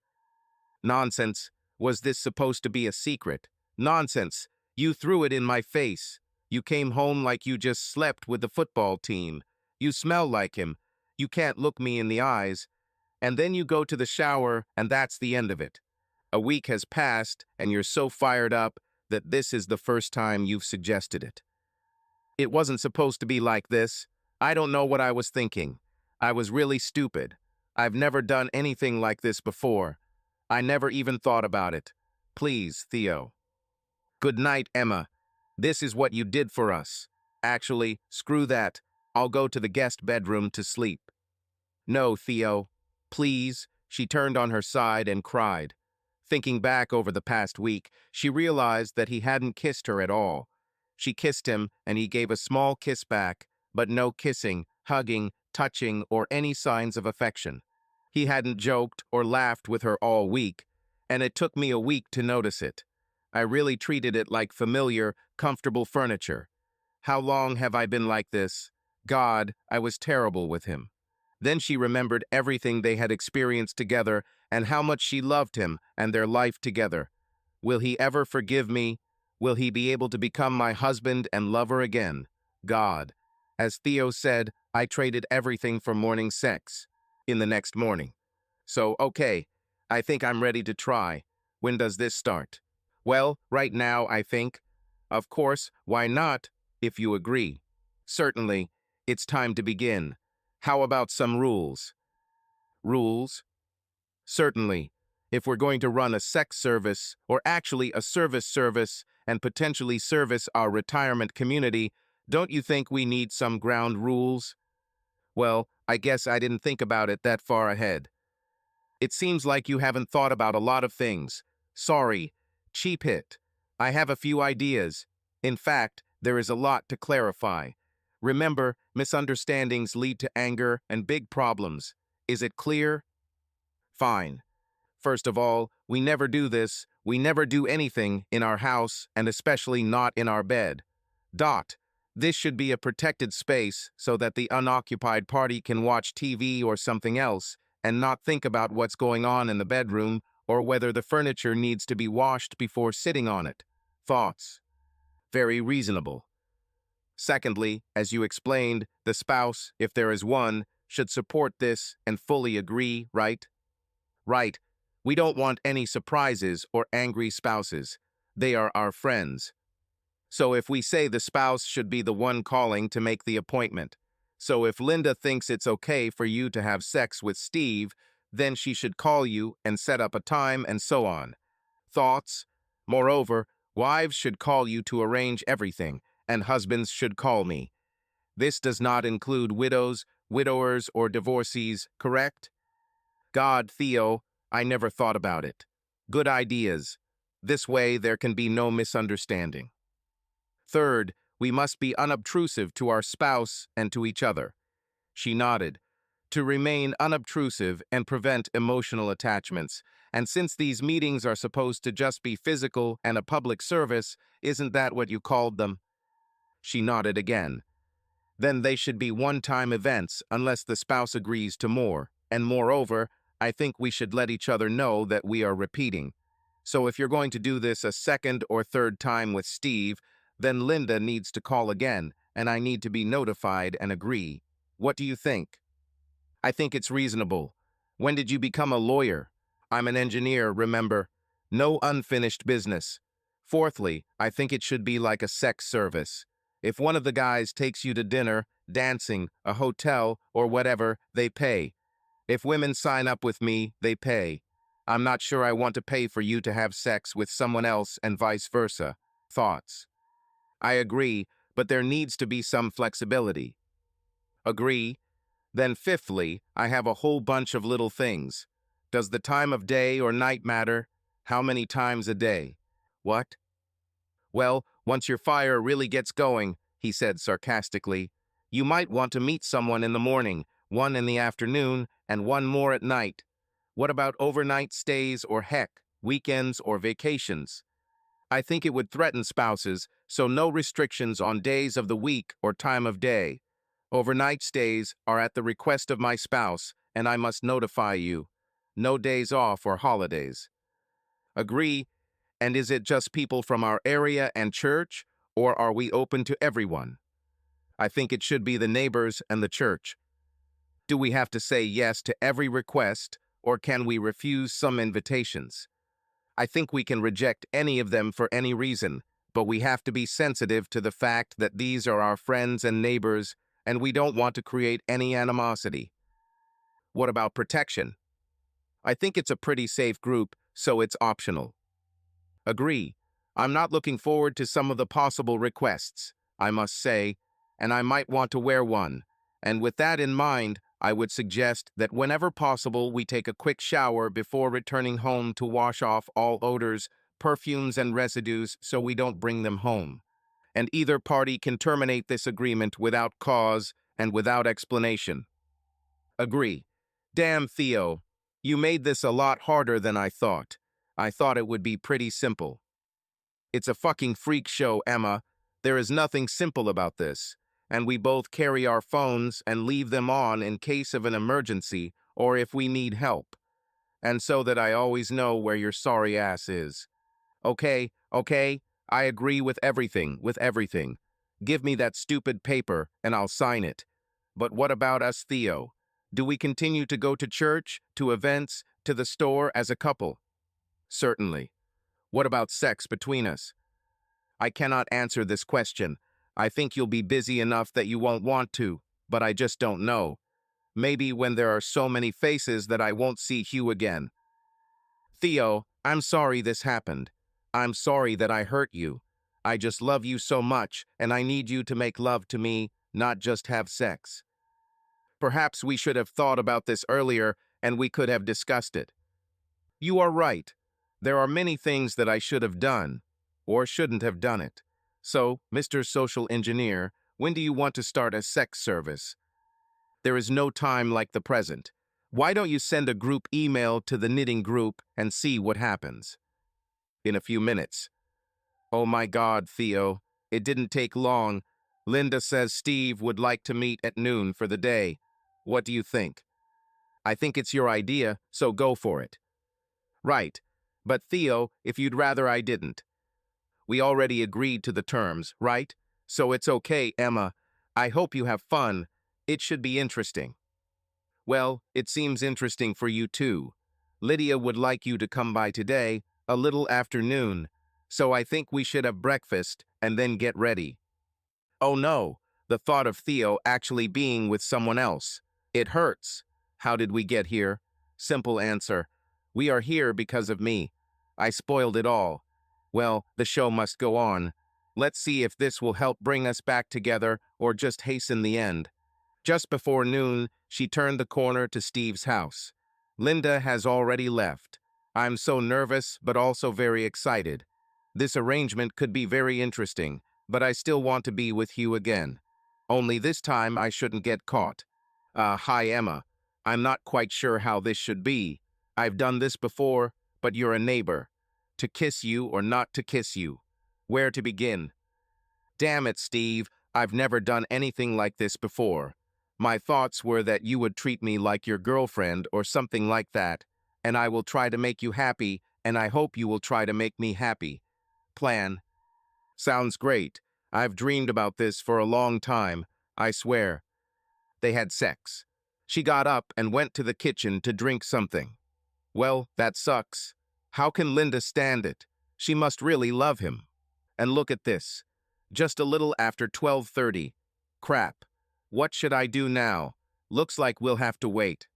Nonsense. Was this supposed to be a secret? Nonsense. You threw it in my face. You came home like you just slept with the football team. You smell like him. You can't look me in the eyes. And then you go to the shower, and that's the end of it. A week has passed, and you're so fired up that this is the first time you've suggested it. It wasn't supposed to be like this. I don't know what I was thinking. I was really stupid. I've never done anything like this before. I never even thought about it. Please, Theo. Good night, Emma. This is what you did for us. Actually, screw that. I'll go to the guest bedroom to sleep. No, Theo. Please. She turned on her side and cried. Thinking back over the past week, she realized that he hadn't kissed her at all. She kissed him, and he gave a small kiss back, but no kissing, hugging, touching, or any signs of affection. He hadn't joked or laughed with her all week, and it took me a week to notice it. I really treated it like familiar, comfortable furniture. How long have I been like this? God, I was terrible with him. Then she remembered everything they had experienced together and how much she loved him and their life together. Will he ever forgive me? Will he be able to become my husband and lover again? God. As Theo said, I traded everything for morning sex. In the next morning. So, okay, I think I'm ready to try. When does this start? Well, right now, I think. Of course, why not, if you agree? Certainly, it's time to begin. How about some rules? Rules? Certainly. If we're going to run a sex service, or actually a service, and potentially service our retirement community, don't you think we need some ground rules? Well, I guess I didn't think about it that far ahead. It seems like you haven't thought about a lot of things. Sorry. Cheap hit. I have a few ideas. In fact, there is a lot to clarify. Remember, misunderstandings lead to anger and big problems. Is it clear? Fine. First of all, we never do this. We never do anything in our house, and especially not in our bed. This should be a protected space so that the unoccupied party can watch TV or something else and not think about what's going on in the bedroom or whether the furniture needs to be washed before sitting on it. Thoughts? Very reasonable. Secondly, as you explained, the spouse, if there is one, should support this and fully agree, right? Right. We don't want any surprises or angry spouses. They are our friends. So if we say the spouse should be the one calling to make the appointment. So if Linda thinks it's okay for you to have sex with Steve, Then she should call you and set up a time and so on. Thoughts? Moreover, wives should call you to arrange everything, and husbands should call me. This does not include widows, widowers, or divorcees, correct? God, Theo, I never thought about it. Good ideas. This way there can be no misunderstanding. Third, we must be unobtrusive to our spouse and to each other. She nodded. To remain unobtrusive and prevent emotional attachments. And since these meetings are supposed to just be physical and a public service, isn't that what you called them? She nodded again. Then they should be one-time events unless the spouse agrees to more. And moreover, I think we should let each other know that we are repeating. So if you're going to do this a second or third time with Steve, then Linda needs to call again, and I need to be notified and agree. What do you think? I think it's reasonable. When did you become a lawyer? I'm an engineer, remember. No unfinished business. Fourthly, I think it should be like a sex service. If one of the guys takes you to dinner, dancing, a hotel, or whatever, they pay. If women sign up with me, they pay. I'm not sure I want to pay for you to have sex with someone else and vice versa. Thoughts? I agree, but there needs to be some flexibility. Agree? Then fifthly, I have a whole bunch of little things. Does the time of day or night matter? How many times a day? What? Well, once your fire really gets going, he said sarcastically, you might want to meet someone in the morning, one in the afternoon, and one more at night. What about overnight stays or heck, weekends or vacations? I think it would threaten spouses, so no restrictions on days of the week or time of day. Overnight stays are at the request of my spouse, and I must notify you. No days off or holidays. Agree? And is it just people from our area and church, or are we open to everyone? I think it should be the neighbors and the church. Do we have to say yes to every request, or can we refuse some invitations? I think we can reject any of them for any reason, but we have to be sensitive to the fact that these are our friends and neighbors, and we don't want to create any animosity. What about protection? I think it's a pretty safe group, so it's optional. Agree. I'm not looking forward to some of the possible requests, I must say, and I might want to wear one. And with that in mind, I would suggest that whenever possible we take a quick shower before returning home to wash off all odors, perfumes, and residues so we don't bring them home. And either party can terminate this agreement without cause and without explanation. Agree. Damn, Theo. You made this a lot harder than I thought. I thought it would be pretty simple. It's a fucking freak show, Emma. There is nothing simple about this. And we both carry our phones and leave them on in case of an emergency or if we need help. And so that I always know where your sorry ass is. Okay, I agree with everything. Give me that stupid paper and I'll sign it. But what about us, Theo? Do we continue to go to church, to events, to the store as a couple? Certainly. What about sex between us? I cannot answer this question. I think you'll be busy enough that you won't want to, but I just don't know. Maybe when there are so many faces that I won't see Hugh again. Theo, I'm sorry this happened. I'm sorry that I hurt you. I just love you so much, and I need you to make love to me, not just have sex. Perhaps we should have thought about this earlier, and we could have discussed it. You are right. There are many things that I should have done, or shouldn't have done it. So, Mr. Social Engineer, when do you want to start a sex service? There is no time like the present. Why don't you send a group email to the knitting group and see what happens? In a few minutes. Oh my God, Theo. It didn't take long. Linda says Steve would like to meet at noon for the day. What do you think? I think it's your idea, so go for it. Right. But Theo, if you'd rather I didn't. We already agreed to the terms, right? So it's okay, Emma. I hope you have fun. It should be interesting. Well, it seems interesting for you too. Lydia would like you to come by today, a little after noon. So I think we should have breakfast and then get ready. Oh no, the thought of Theo actually being with someone else. It hurts. How did we get here? Simple answer. We are here because of me. I spoiled it all. Well, the show must go on. Let's see if this will help bring us back together or just hasten the end. Just before noon, she turned the corner to Steve's house. Linda has already left. I'm so nervous, but also very excited. This arrangement could be very interesting, but I still want to be with you again. Only this time I shouldn't get caught. Hi Emma. I'm not quite sure how this should be. I've done this before, but you're a neighbor. To kiss you or not to kiss you? Where to begin? Damn it, Steve. I've never done anything like this before. My thoughts were that you would treat me like your girlfriend or something like that, and I will try to make you happy, and I hope you will try to make me happy. Plan. Sounds great. I've dreamed about this for a long time, I swear. They had sex. She got up and went to the kitchen to drink something. Well, that sucks. How can Linda stand it? She must really love him. And look at this. Just a little after 12:30. Crap. What should I do now? Looks like we'll have to wait.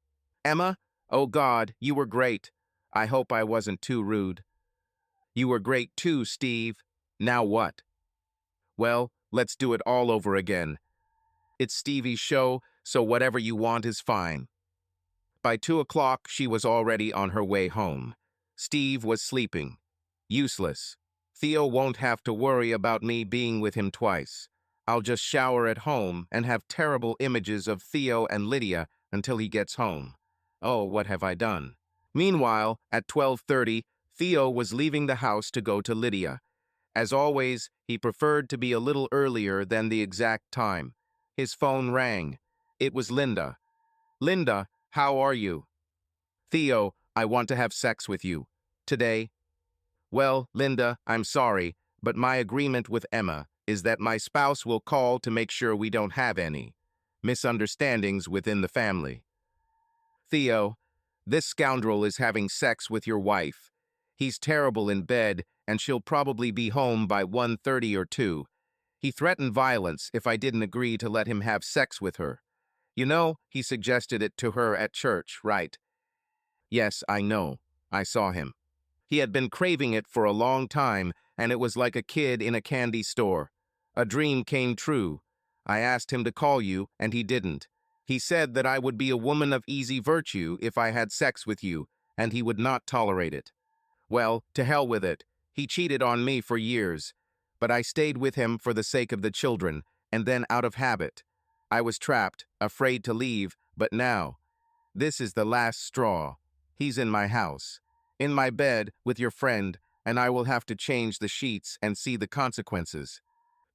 Emma? Oh God, you were great. I hope I wasn't too rude. You were great too, Steve. Now what? Well, let's do it all over again. It's Stevie's show, so whatever you want is fine. By 2 o'clock, she was already on her way home. Steve was sleeping. Useless. Theo won't have to worry about me being with him twice. I'll just shower at home and have terrible images of Theo and Lydia until he gets home. Oh, what have I done? Meanwhile, at 12:30, Theo was leaving the house to go to Lydia. As always, he preferred to be a little earlier than the exact time. His phone rang. It was Linda. Linda, how are you? Theo, I want to have sex with you. Today? Well, Linda, I'm sorry, but my agreement with Emma is that my spouse will call to make sure we don't have any misunderstandings within the family. Theo, this scoundrel is having sex with your wife. He's terrible in bed, and she'll probably be home by 1:30 or 2. He threatened violence if I didn't agree to let him have sex with her. You know, he suggested it to her at church, right? Yes, I know. I saw him. He had been craving it for a long time, and it was like a kid in a candy store. A dream came true. I asked him to call you, and he didn't. He said that I would be a woman of easy virtue if I had sex with you, and he would not tolerate it. Well, to hell with it. He cheated on me for years. But I stayed with him for the sake of the children, and then out of habit. I was trapped, afraid to leave, but now. This is the last straw. He's in my house. In my bed with your friend, and I will have to change the sheets and see the consequences.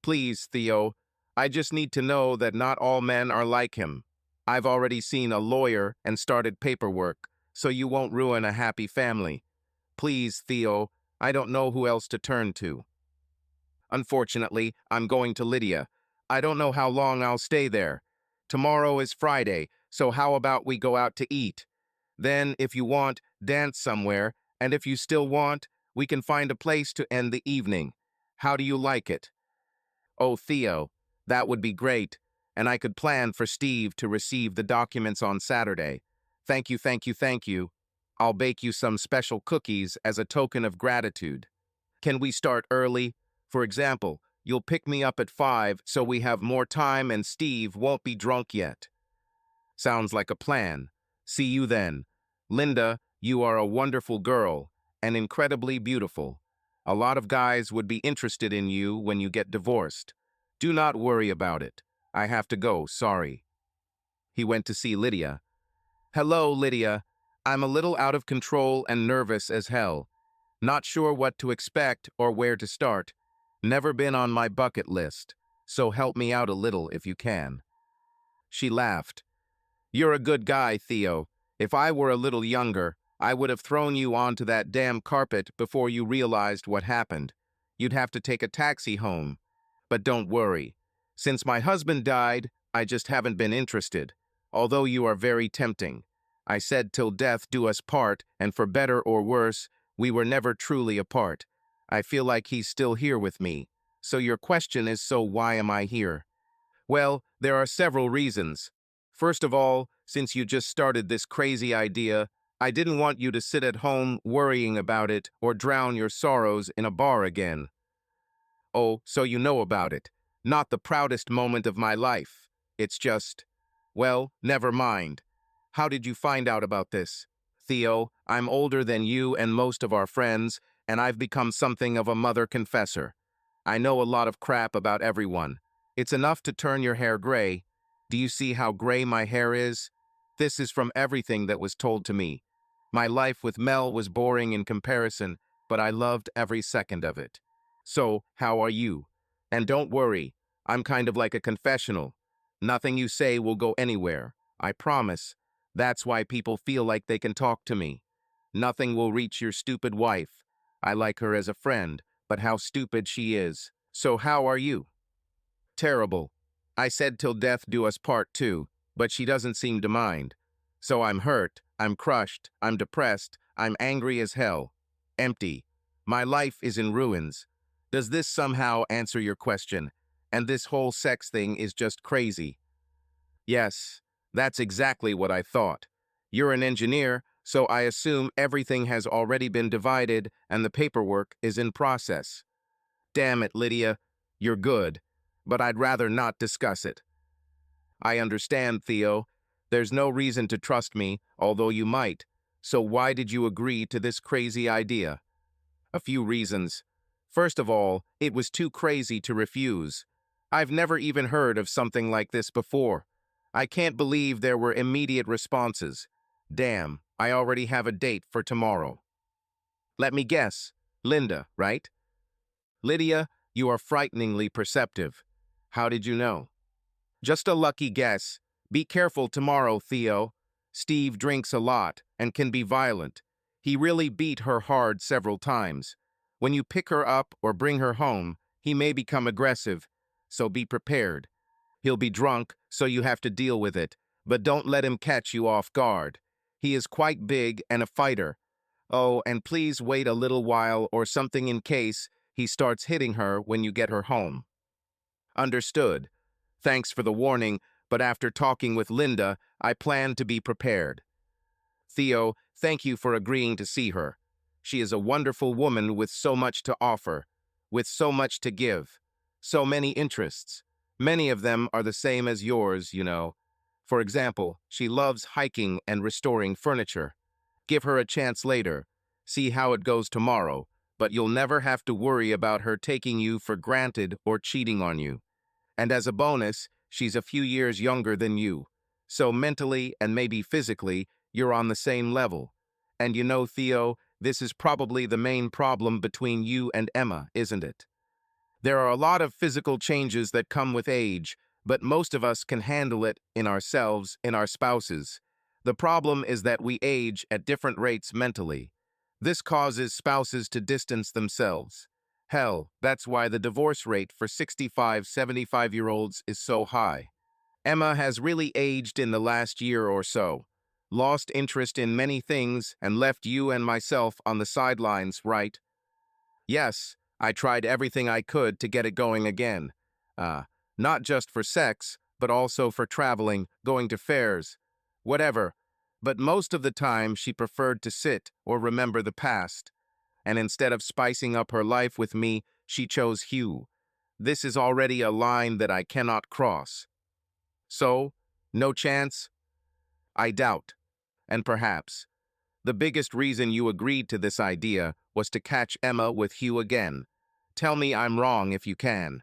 Please, Theo, I just need to know that not all men are like him. I've already seen a lawyer and started paperwork, so you won't ruin a happy family. Please, Theo, I don't know who else to turn to. Unfortunately, I'm going to Lydia. I don't know how long I'll stay there. Tomorrow is Friday, so how about we go out to eat? Then, if you want, dance somewhere, and if you still want, we can find a place to end the evening. How do you like it? Oh, Theo, that would be great, and I could plan for Steve to receive the documents on Saturday. Thank you, thank you, thank you. I'll bake you some special cookies as a token of gratitude. Can we start early? For example, you'll pick me up at 5 so we have more time and Steve won't be drunk yet. Sounds like a plan. See you then. Linda, you are a wonderful girl and incredibly beautiful. A lot of guys would be interested in you when you get divorced. Do not worry about it. I have to go, sorry. He went to see Lydia. Hello, Lydia. I'm a little out of control and nervous as hell. Not sure what to expect or where to start. Never been on my bucket list, so help me out a little if you can. She laughed. You're a good guy, Theo. If I were a little younger, I would have thrown you onto that damn carpet before you realized what happened. You'd have to take a taxi home. But don't worry. Since my husband died, I just haven't been interested, although you are very tempting. I said till death do us part, and for better or worse, we were never truly apart. I feel like he's still here with me. So your question is, so why am I here? Well, there are several reasons. First of all, since you just started this crazy idea, I didn't want you to sit at home worrying about it or drown your sorrows in a bar again. Oh, so you know about it. Not the proudest moment of my life. It's just, well, never mind. How did you find out about this? Theo, I'm older than you and most of our friends, and I've become something of a mother confessor. I know a lot of crap about everyone. It's enough to turn your hair gray. Do you see how gray my hair is? This is from everything that was told to me. My life with Mel was boring in comparison, but I loved every second of it. So, how are you? And don't worry, I'm kind of like a confessional. Nothing you say will go anywhere, I promise. That's why people feel like they can talk to me. Nothing will reach your stupid wife. I like her as a friend, but how stupid she is. So how are you? Terrible. I said till death do us part too, but she doesn't seem to mind. So I'm hurt, I'm crushed, I'm depressed, I'm angry as hell. Empty. My life is in ruins. Does this somehow answer your question? And this whole sex thing is just crazy. Yes, that's exactly what I thought. You're an engineer, so I assume everything has already been divided and the paperwork is in process. Damn it, Lydia. You're good, but I'd rather not discuss it. I understand, Theo. There's no reason to trust me, although you might. So why did you agree to this crazy idea? A few reasons. First of all, it was too crazy to refuse. I've never even heard of something like this before. I can't believe there were immediate responses. Damn, I already have a date for tomorrow. Let me guess. Linda, right? Lydia, you are frighteningly perceptive. How did you know? Just a lucky guess. Be careful tomorrow, Theo. Steve drinks a lot and can be violent. He really beat her hard several times. When you pick her up or bring her home, he may become aggressive, so be prepared. He'll be drunk, so you have to deal with it, but don't let him catch you off guard. He is quite big and a fighter. Oh, and please wait a little while or something in case he starts hitting her when you get her home. Understood. Thanks for the warning, but after talking with Linda, I plan to be prepared. Theo, thank you for agreeing to see her. She is a wonderful woman with so much to offer, with so much to give, so many interests. Many of them are the same as yours, you know. For example, she loves hiking and restoring furniture. Give her a chance later. See how it goes tomorrow, but you'll never have to worry about her taking you for granted or cheating on you. And as a bonus, she's a few years younger than you. So mentally and maybe physically, you're on the same level. And you know, Theo, this is probably the main problem between you and Emma, isn't it? There are a lot of physical changes that come with age, but most of us can handle it in ourselves, in our spouses. The problem is that we age at different rates mentally. This causes spouses to distance themselves. Hell, that's why the divorce rate for 65, 75-year-olds is so high. Emma has really aged in the last year or so, lost interest in many things, and left you and myself on the sidelines, right? Yes, I tried everything I could to get it going again. Not just for sex, but also for traveling, going to fairs, whatever. But most of the time she preferred to sit or remember the past. And instead of spicing up her life with me, she chose Hugh. This is already a line that I cannot cross. So, no chance? I doubt. And perhaps. The biggest reason you agreed to this idea was to catch Emma with Hugh again. Tell me I'm wrong if you can.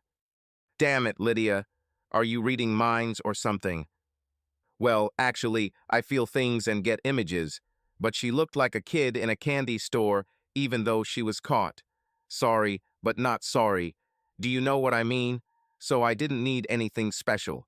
Damn it, Lydia. Are you reading minds or something? Well, actually, I feel things and get images, but she looked like a kid in a candy store even though she was caught. Sorry, but not sorry. Do you know what I mean? So I didn't need anything special.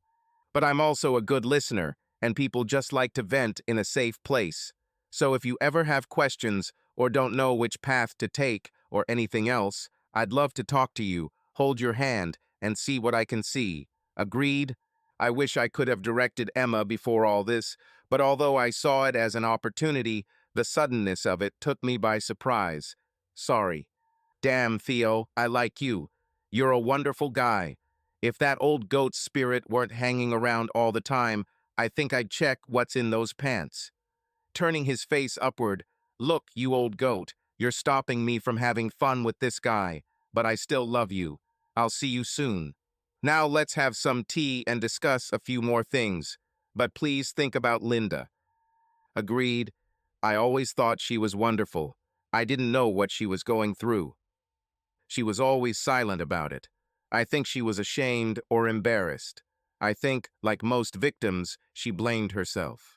But I'm also a good listener, and people just like to vent in a safe place. So if you ever have questions or don't know which path to take or anything else, I'd love to talk to you, hold your hand, and see what I can see. Agreed? I wish I could have directed Emma before all this, but although I saw it as an opportunity, the suddenness of it took me by surprise. Sorry. Damn, Theo, I like you. You're a wonderful guy. If that old goat spirit weren't hanging around all the time, I think I'd check what's in those pants. turning his face upward. Look, you old goat, you're stopping me from having fun with this guy, but I still love you. I'll see you soon. Now let's have some tea and discuss a few more things. But please think about Linda. Agreed. I always thought she was wonderful. I didn't know what she was going through. She was always silent about it. I think she was ashamed or embarrassed. I think, like most victims, she blamed herself.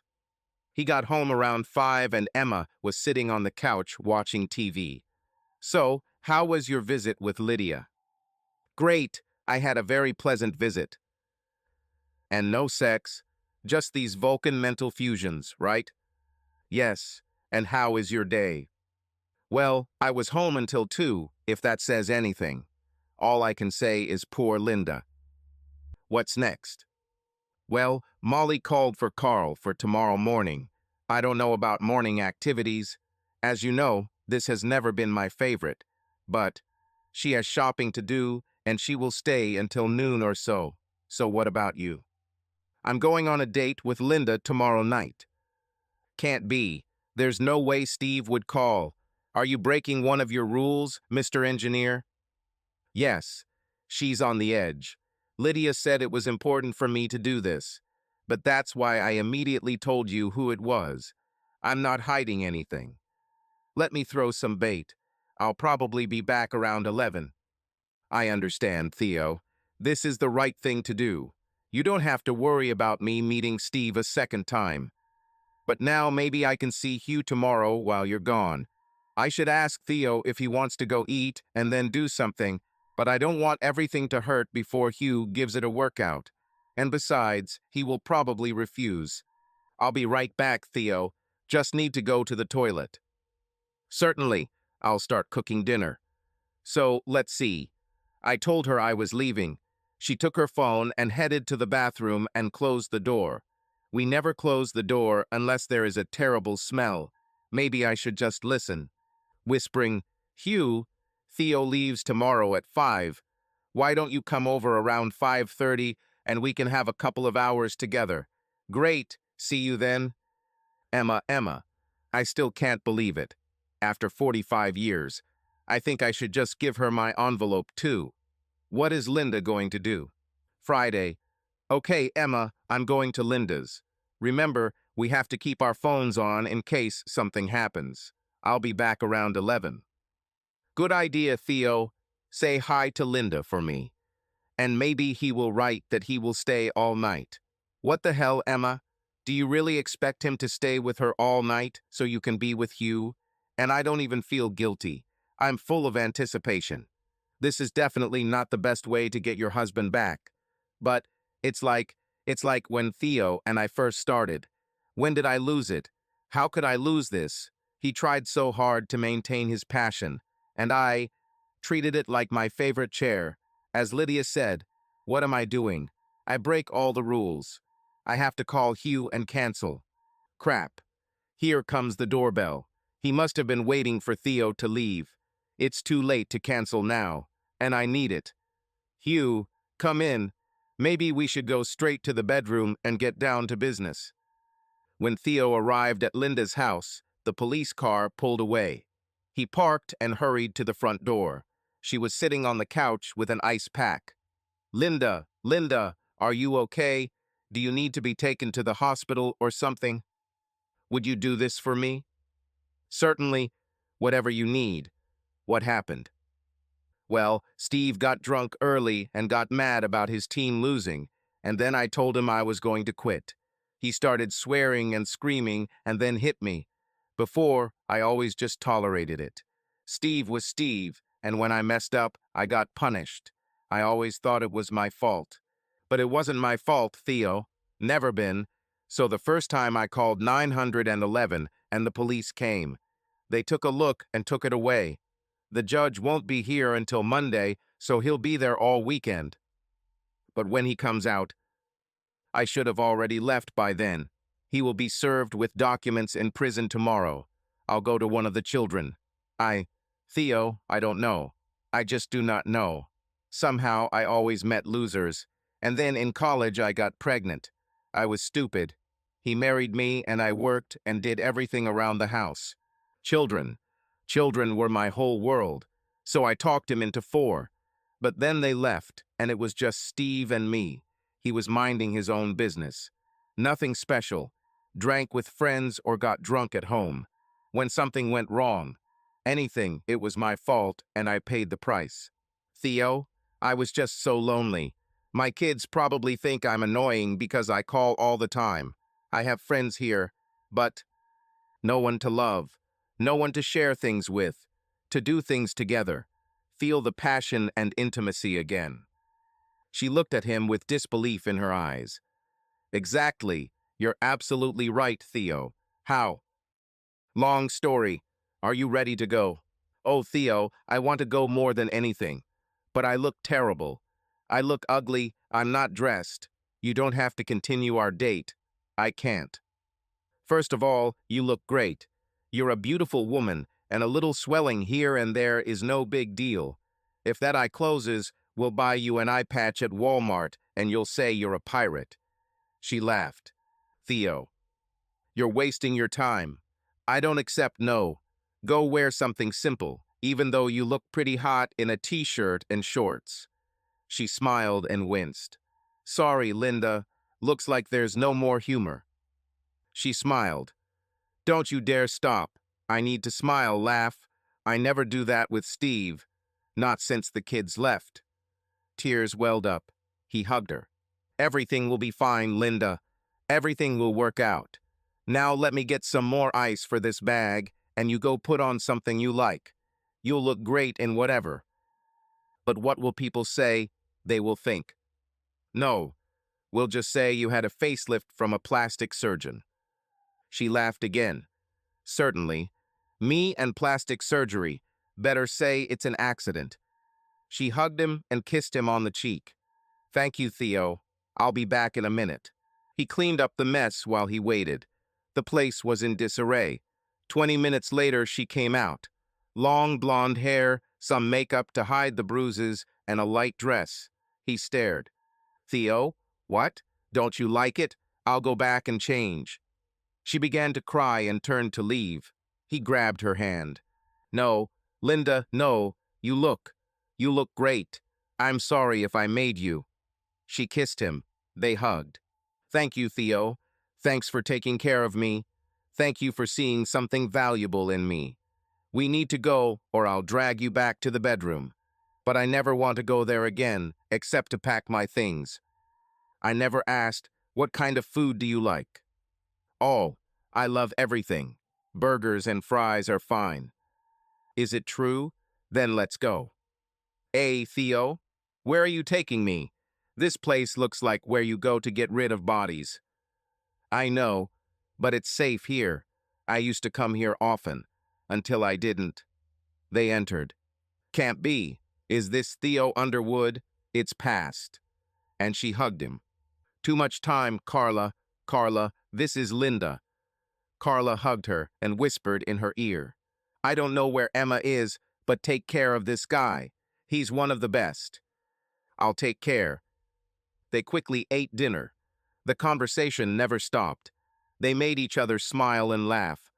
He got home around 5 and Emma was sitting on the couch watching TV. So, how was your visit with Lydia? Great. I had a very pleasant visit. And no sex, just these Vulcan mental fusions, right? Yes. And how is your day? Well, I was home until 2, if that says anything. All I can say is poor Linda. What's next? Well, Molly called for Carl for tomorrow morning. I don't know about morning activities. As you know, this has never been my favorite. But she has shopping to do, and she will stay until noon or so. So what about you? I'm going on a date with Linda tomorrow night. Can't be. There's no way Steve would call. Are you breaking one of your rules, Mr. Engineer? Yes. She's on the edge. Lydia said it was important for me to do this. But that's why I immediately told you who it was. I'm not hiding anything. Let me throw some bait. I'll probably be back around 11. I understand, Theo. This is the right thing to do. You don't have to worry about me meeting Steve a second time. But now maybe I can see Hugh tomorrow while you're gone. I should ask Theo if he wants to go eat and then do something, but I don't want everything to hurt before Hugh gives it a workout. And besides, he will probably refuse. I'll be right back, Theo. Just need to go to the toilet. Certainly. I'll start cooking dinner. So, let's see. I told her I was leaving. She took her phone and headed to the bathroom and closed the door. We never close the door unless there is a terrible smell. Maybe I should just listen. Whispering, Hugh, Theo leaves tomorrow at 5. Why don't you come over around 5:30 and we can have a couple of hours together? Great. See you then. Emma. I still can't believe it. After 45 years, I think I should just give her my envelope too. What is Linda going to do? Friday. Okay, Emma, I'm going to Linda's. Remember, we have to keep our phones on in case something happens. I'll be back around 11. Good idea, Theo. Say hi to Linda for me. And maybe he will write that he will stay all night. What the hell, Emma? Do you really expect him to stay with her all night so you can be with Hugh? And I don't even feel guilty. I'm full of anticipation. This is definitely not the best way to get your husband back. But it's like when Theo and I first started. When did I lose it? How could I lose this? He tried so hard to maintain his passion, and I treated it like my favorite chair. As Lydia said, what am I doing? I break all the rules. I have to call Hugh and cancel. Crap. Here comes the doorbell. He must have been waiting for Theo to leave. It's too late to cancel now, and I need it. Hugh, come in. Maybe we should go straight to the bedroom and get down to business. When Theo arrived at Linda's house, the police car pulled away. He parked and hurried to the front door. She was sitting on the couch with an ice pack. Linda, are you okay? Do you need to be taken to the hospital or something? Would you do this for me? Certainly, whatever you need. What happened? Well, Steve got drunk early and got mad about his team losing, and then I told him I was going to quit. He started swearing and screaming and then hit me. Before, I always just tolerated it. Steve was Steve, and when I messed up, I got punished. I always thought it was my fault. But it wasn't my fault, Theo. Never been. So the first time I called 911 and the police came. They took a look and took it away. The judge won't be here until Monday, so he'll be there all weekend. But when he comes out, I should have already left by then. He will be served with documents in prison tomorrow. I'll go to one of the children. Theo, I don't know. I just do not know. Somehow I always met losers. And then in college I got pregnant. I was stupid. He married me and I worked and did everything around the house. Children. Children were my whole world. So I talked him into 4. But then they left, and it was just Steve and me. He was minding his own business. Nothing special. Drank with friends or got drunk at home. When something went wrong, anything, it was my fault, and I paid the price. Theo, I was just so lonely. My kids probably think I'm annoying because I call all the time. I have friends here, but no one to love, no one to share things with, to do things together, feel the passion and intimacy again. She looked at him with disbelief in her eyes. Exactly. You're absolutely right, Theo. How? Long story. Are you ready to go? Oh, Theo, I want to go more than anything. But I look terrible. I look ugly. I'm not dressed. You don't have to continue our date. I can't. First of all, you look great. You're a beautiful woman, and a little swelling here and there is no big deal. If that eye closes, we'll buy you an eye patch at Walmart, and you'll say you're a pirate. She laughed. Theo, you're wasting your time. I don't accept no. Go wear something simple, even though you look pretty hot in a t-shirt and shorts. She smiled and winced. Sorry, Linda. Looks like there's no more humor. She smiled. Don't you dare stop. I need to smile, laugh. I never do that with Steve. Not since the kids left. Tears welled up. He hugged her. Everything will be fine, Linda. Everything will work out. Now let me get some more ice for this bag, and you go put on something you like. You'll look great in whatever. But what will people say? They will think. No, we'll just say you had a facelift from a plastic surgeon. She laughed again. Certainly. Me and plastic surgery. Better say it's an accident. She hugged him and kissed him on the cheek. Thank you, Theo. I'll be back in a minute. He cleaned up the mess while he waited. The place was in disarray. 20 minutes later, she came out. Long blonde hair, some makeup to hide the bruises, and a light dress. He stared. Theo, what? Don't you like it? I'll go back and change. She began to cry and turned to leave. He grabbed her hand. No, Linda, no. You look great. I'm sorry if I made you. She kissed him. They hugged. Thank you, Theo. Thanks for taking care of me. Thank you for seeing something valuable in me. We need to go, or I'll drag you back to the bedroom. But I never want to go there again, except to pack my things. I never asked, what kind of food do you like? Oh, I love everything. Burgers and fries are fine. Is it true? Then let's go. Hey, Theo, where are you taking me? This place looks like where you go to get rid of bodies. I know, but it's safe here. I used to come here often, until I didn't. They entered. Can't be. Is this Theo Underwood? It's past. And she hugged him. Too much time, Carla. Carla, this is Linda. Carla hugged her and whispered in her ear. I don't know where Emma is, but take care of this guy. He's one of the best. I'll take care. They quickly ate dinner. The conversation never stopped. They made each other smile and laugh.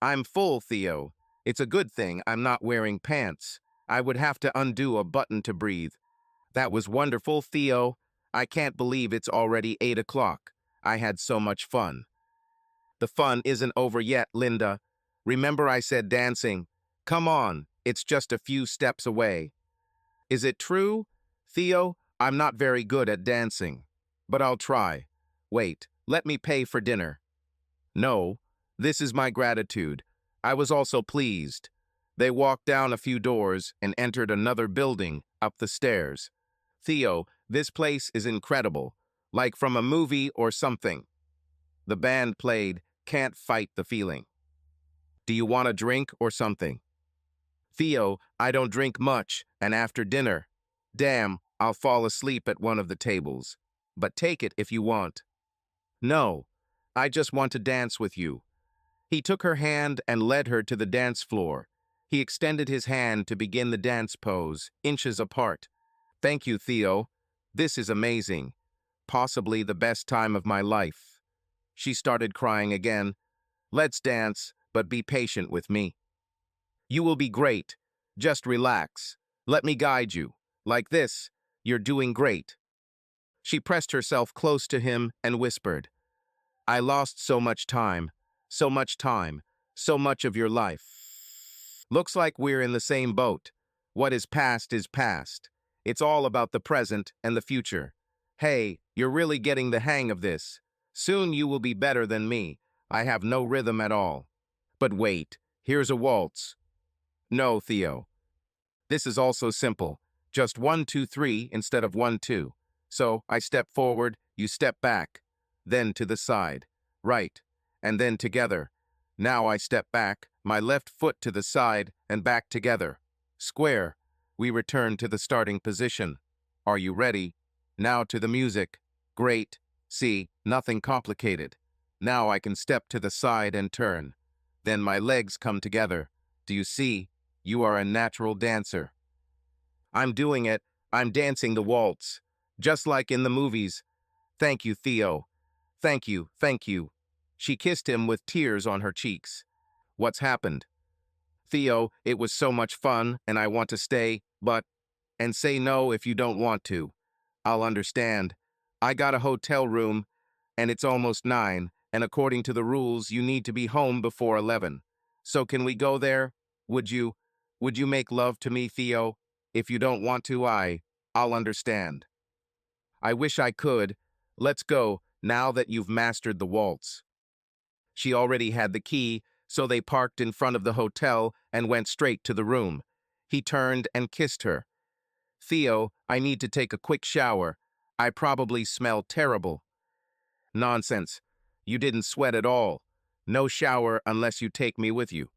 I'm full, Theo. It's a good thing I'm not wearing pants. I would have to undo a button to breathe. That was wonderful, Theo. I can't believe it's already 8 o'clock. I had so much fun. The fun isn't over yet, Linda. Remember I said dancing. Come on, it's just a few steps away. Is it true? Theo, I'm not very good at dancing. But I'll try. Wait, let me pay for dinner. No, this is my gratitude. I was also pleased. They walked down a few doors and entered another building up the stairs. Theo, this place is incredible, like from a movie or something. The band played Can't Fight the Feeling. Do you want a drink or something? Theo, I don't drink much, and after dinner, damn, I'll fall asleep at one of the tables. But take it if you want. No, I just want to dance with you. He took her hand and led her to the dance floor. He extended his hand to begin the dance pose, inches apart. Thank you, Theo. This is amazing. Possibly the best time of my life. She started crying again. Let's dance, but be patient with me. You will be great. Just relax. Let me guide you. Like this, you're doing great. She pressed herself close to him and whispered, I lost so much time, so much time, so much of your life. Looks like we're in the same boat. What is past is past. It's all about the present and the future. Hey, you're really getting the hang of this. Soon you will be better than me. I have no rhythm at all. But wait, here's a waltz. No, Theo. This is also simple. Just 1, 2, 3 instead of 1, 2. So I step forward, you step back, then to the side, right, and then together. Now I step back, my left foot to the side and back together. Square. We return to the starting position. Are you ready? Now to the music. Great. See, nothing complicated. Now I can step to the side and turn. Then my legs come together. Do you see? You are a natural dancer. I'm doing it. I'm dancing the waltz. Just like in the movies. Thank you, Theo. Thank you, thank you. She kissed him with tears on her cheeks. What's happened? Theo, it was so much fun, and I want to stay, but... And say no if you don't want to. I'll understand. I got a hotel room, and it's almost 9, and according to the rules, you need to be home before 11. So can we go there? Would you? Would you make love to me, Theo? If you don't want to, I'll understand. I wish I could. Let's go, now that you've mastered the waltz. She already had the key, so they parked in front of the hotel and went straight to the room. He turned and kissed her. Theo, I need to take a quick shower. I probably smell terrible. Nonsense. You didn't sweat at all. No shower unless you take me with you.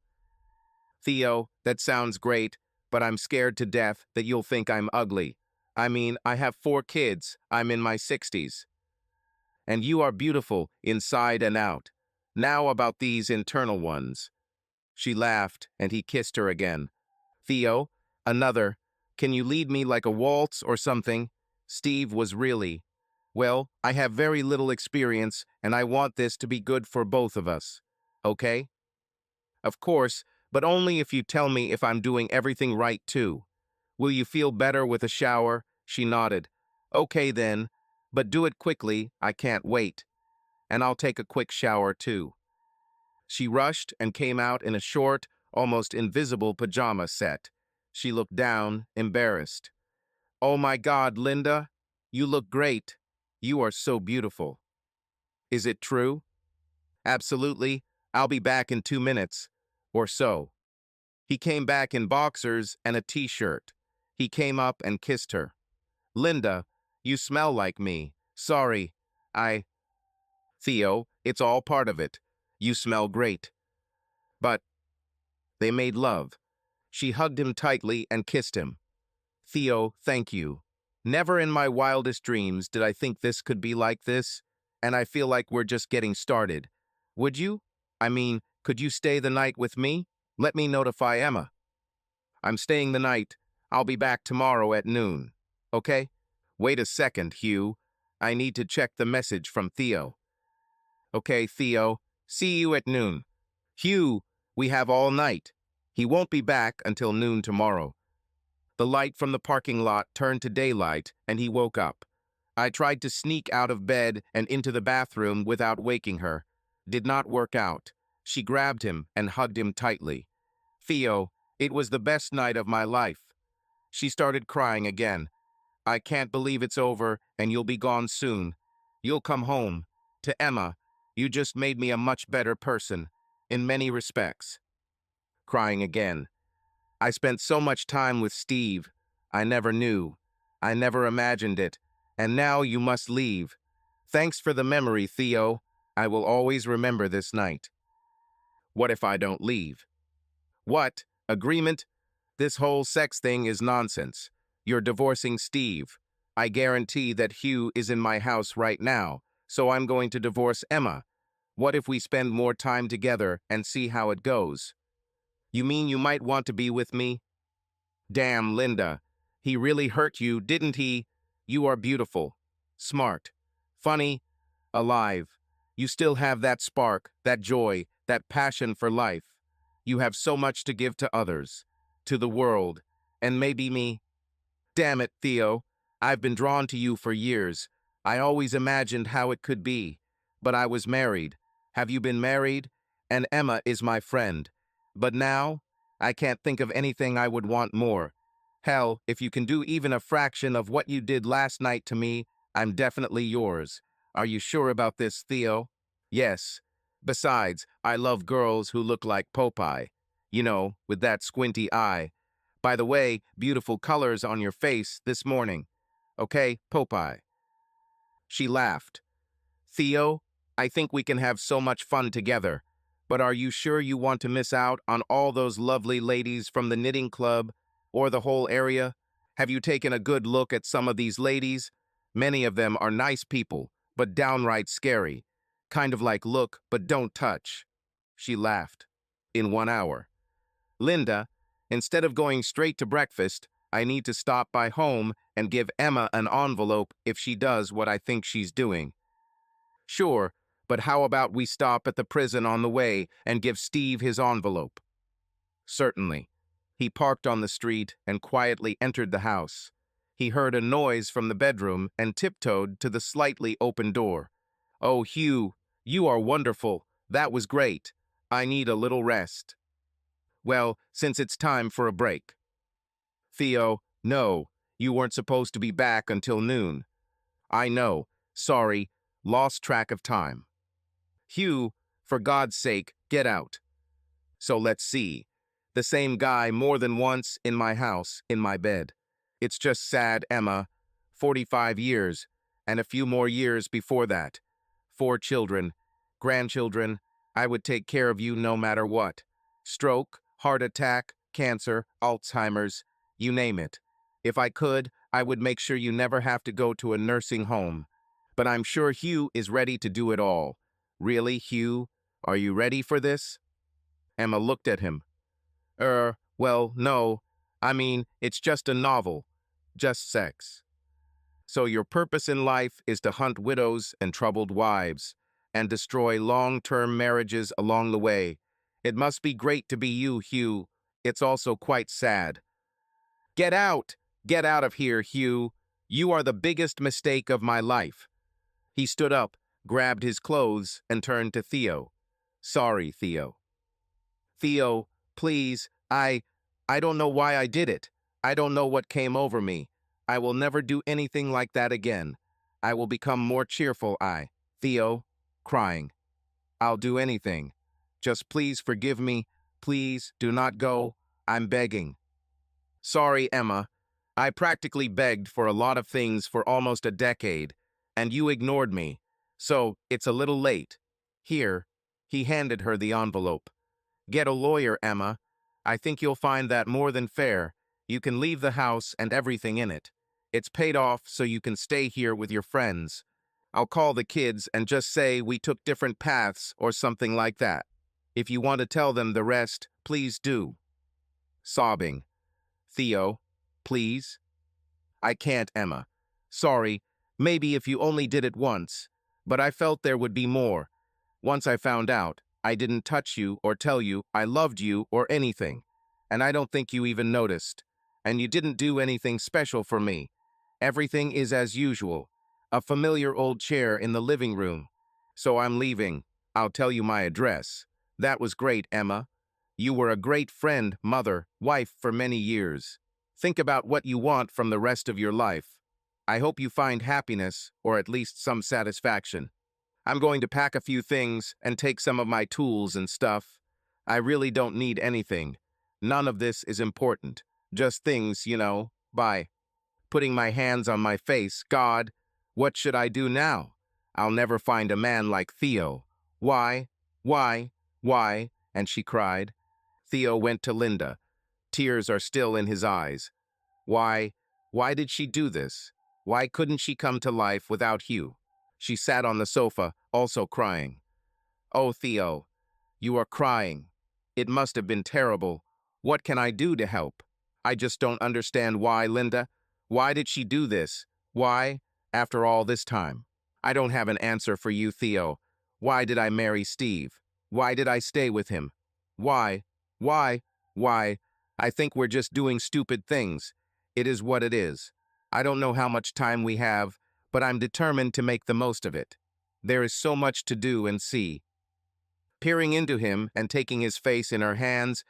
Theo, that sounds great, but I'm scared to death that you'll think I'm ugly. I mean, I have 4 kids. I'm in my 60s. And you are beautiful inside and out. Now about these internal ones. She laughed, and he kissed her again. Theo, another. Can you lead me like a waltz or something? Steve was really... Well, I have very little experience, and I want this to be good for both of us. Okay? Of course, but only if you tell me if I'm doing everything right too. Will you feel better with a shower? She nodded. Okay then, but do it quickly, I can't wait. And I'll take a quick shower too. She rushed and came out in a short, almost invisible pajama set. She looked down, embarrassed. Oh my God, Linda, you look great. You are so beautiful. Is it true? Absolutely. I'll be back in 2 minutes, or so. He came back in boxers and a t-shirt. He came up and kissed her. Linda, you smell like me. Sorry, Theo, it's all part of it. You smell great. But they made love. She hugged him tightly and kissed him. Theo, thank you. Never in my wildest dreams did I think this could be like this, and I feel like we're just getting started. Would you? I mean, could you stay the night with me? Let me notify Emma. I'm staying the night. I'll be back tomorrow at noon. Okay? Wait a second, Hugh. I need to check the message from Theo. Okay, Theo. See you at noon. Hugh, we have all night. He won't be back until noon tomorrow. The light from the parking lot turned to daylight, and he woke up. I tried to sneak out of bed and into the bathroom without waking her. Did not work out. She grabbed him and hugged him tightly. Theo, it was the best night of my life. She started crying again. I can't believe it's over, and you'll be gone soon. You'll come home. To Emma, you just made me a much better person, in many respects. Crying again. I spent so much time with Steve. I never knew. I never imagined it. And now you must leave. Thanks for the memory, Theo. I will always remember this night. What if I don't leave? What? Agreement? This whole sex thing is nonsense. You're divorcing Steve. I guarantee that Hugh is in my house right now, so I'm going to divorce Emma. What if we spend more time together and see how it goes? You mean you might want to be with me? Damn, Linda. He really hurt you, didn't he? You are beautiful, smart, funny, alive. You still have that spark, that joy, that passion for life. You have so much to give to others, to the world, and maybe me. Damn it, Theo. I've been drawn to you for years. I always imagined how it could be. But I was married. Have you been married? And Emma is my friend. But now, I can't think of anything I would want more. Hell, if you can do even a fraction of what you did last night to me, I'm definitely yours. Are you sure about this, Theo? Yes. Besides, I love girls who look like Popeye. You know, with that squinty eye. By the way, beautiful colors on your face this morning. Okay, Popeye. She laughed. Theo, I think we can have so much fun together. But are you sure you want to miss out on all those lovely ladies from the knitting club or the whole area? Have you taken a good look at some of these ladies? Many of them are nice people, but downright scary. Kind of like look, but don't touch. She laughed. In 1 hour. Linda, instead of going straight to breakfast, I need to stop by home and give Emma an envelope if she does what I think she's doing. Sure, but how about we stop at the prison on the way and give Steve his envelope? Certainly. He parked on the street and quietly entered the house. He heard a noise from the bedroom and tiptoed to the slightly open door. Oh, Hugh, you are wonderful. That was great. I need a little rest. Well, since it's time for a break. Theo, no, you weren't supposed to be back until noon. I know. Sorry, lost track of time. Hugh, for God's sake, get out. So let's see. The same guy more than once in my house, in my bed. It's just sad, Emma. 45 years, and a few more years before that. 4 children, grandchildren. I would take care of you no matter what. Stroke, heart attack, cancer, Alzheimer's, you name it. If I could, I would make sure you never have to go to a nursing home. But I'm sure Hugh is ready to do it all. Really, Hugh? Are you ready for this? Emma looked at him. Well, no. I mean, it's just a novel. Just sex. So your purpose in life is to hunt widows and troubled wives, and destroy long-term marriages along the way. It must be great to be you, Hugh. It's also quite sad. Get out! Get out of here, Hugh. You are the biggest mistake of my life. He stood up, grabbed his clothes, and turned to Theo. Sorry, Theo. Theo, please, I don't know why I did it. I don't know what came over me. I will never do anything like that again. I will become more cheerful, Theo, crying. I'll do anything. Just please forgive me. Please do not go. I'm begging. Sorry, Emma. I practically begged for a lot of things for almost a decade, and you ignored me. So, it's a little late. Here. He handed her the envelope. Get a lawyer, Emma. I think you'll find that more than fair. You can leave the house and everything in it. It's paid off so you can stay here with your friends. I'll call the kids and just say we took different paths or something like that. If you want to tell them the rest, please do. Sobbing. Theo, please? I can't, Emma. Sorry, maybe if you only did it once. But I felt there would be more. Once I found out, I didn't touch you or tell you I loved you or anything. And I don't think you even noticed. And you didn't do anything special for me. Everything is as usual. A familiar old chair in the living room. So I'm leaving. I'll tell you my address. That was great, Emma. You were a great friend, mother, wife for many years. Think about what you want from the rest of your life. I hope you find happiness, or at least some satisfaction. I'm going to pack a few things and take some of my tools and stuff. I really don't need anything. None of this is important. Just things, you know. Bye. Putting my hands on my face, God, what should I do now? I'll never find a man like Theo. Why? Why? Why? And she cried. Theo went to Linda. Tears are still in his eyes. Why? Why did she do this? Why couldn't she come to life without Hugh? She sat on the sofa, also crying. Oh, Theo, you are crying. It must have been terrible. What can I do to help? I just don't understand why, Linda. Why did she do this? Why, after all this time? I don't have an answer for you, Theo. Why did I marry Steve? Why did I stay with him? Why? Why? Why? I think we're just doing stupid things. It is what it is. I don't know how much time we have, but I'm determined to make the most of it. There is so much to do and see. Peering into him and taking his face in her hands,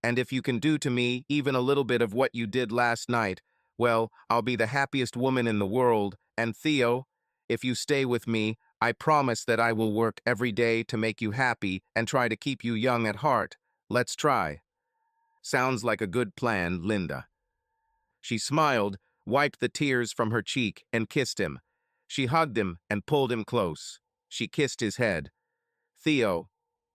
and if you can do to me even a little bit of what you did last night, well, I'll be the happiest woman in the world. And Theo, if you stay with me, I promise that I will work every day to make you happy and try to keep you young at heart. Let's try. Sounds like a good plan, Linda. She smiled, wiped the tears from her cheek, and kissed him. She hugged him and pulled him close. She kissed his head. Theo,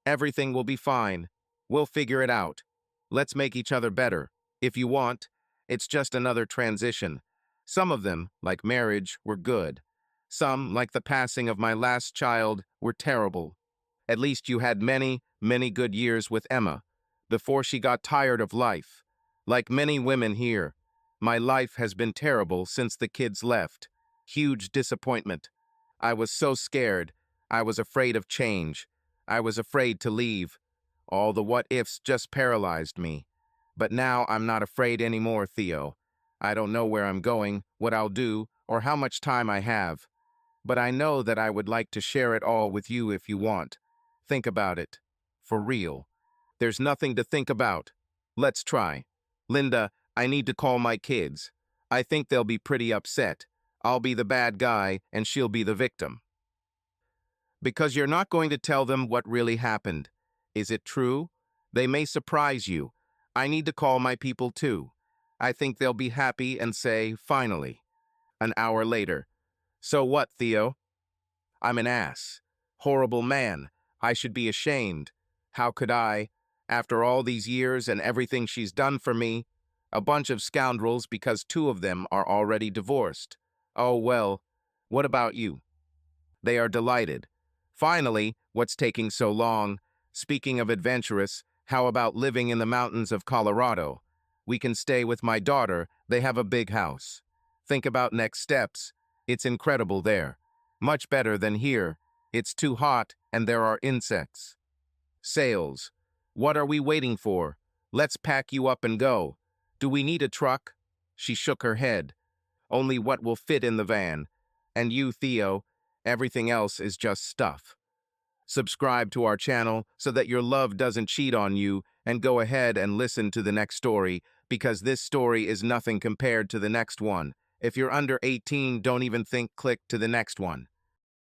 everything will be fine. We'll figure it out. Let's make each other better. If you want, it's just another transition. Some of them, like marriage, were good. Some, like the passing of my last child, were terrible. At least you had many, many good years with Emma, before she got tired of life. Like many women here, my life has been terrible since the kids left. Huge disappointment. I was so scared. I was afraid of change. I was afraid to leave. All the what-ifs just paralyzed me. But now I'm not afraid anymore, Theo. I don't know where I'm going, what I'll do, or how much time I have. But I know that I would like to share it all with you if you want. Think about it. For real. There's nothing to think about. Let's try. Linda, I need to call my kids. I think they'll be pretty upset. I'll be the bad guy and she'll be the victim. Because you're not going to tell them what really happened. Is it true? They may surprise you. I need to call my people too. I think they'll be happy and say, finally. An hour later. So what, Theo? I'm an ass. Horrible man. I should be ashamed. How could I? After all these years and everything she's done for me, a bunch of scoundrels because two of them are already divorced. Oh, well, what about you? They are delighted. Finally, what's taking so long? Speaking of adventurous, how about living in the mountains of Colorado? We can stay with my daughter. They have a big house. Think about next steps. It's incredible there. Much better than here. It's too hot and there are insects. Sales. What are we waiting for? Let's pack you up and go. Do we need a truck? She shook her head. Only what will fit in the van. And you, Theo, everything else is just stuff. Subscribe to our channel so that your love doesn't cheat on you, and go ahead and listen to the next story, because this story is nothing compared to the next one. If you're under 18, don't even think click to the next one.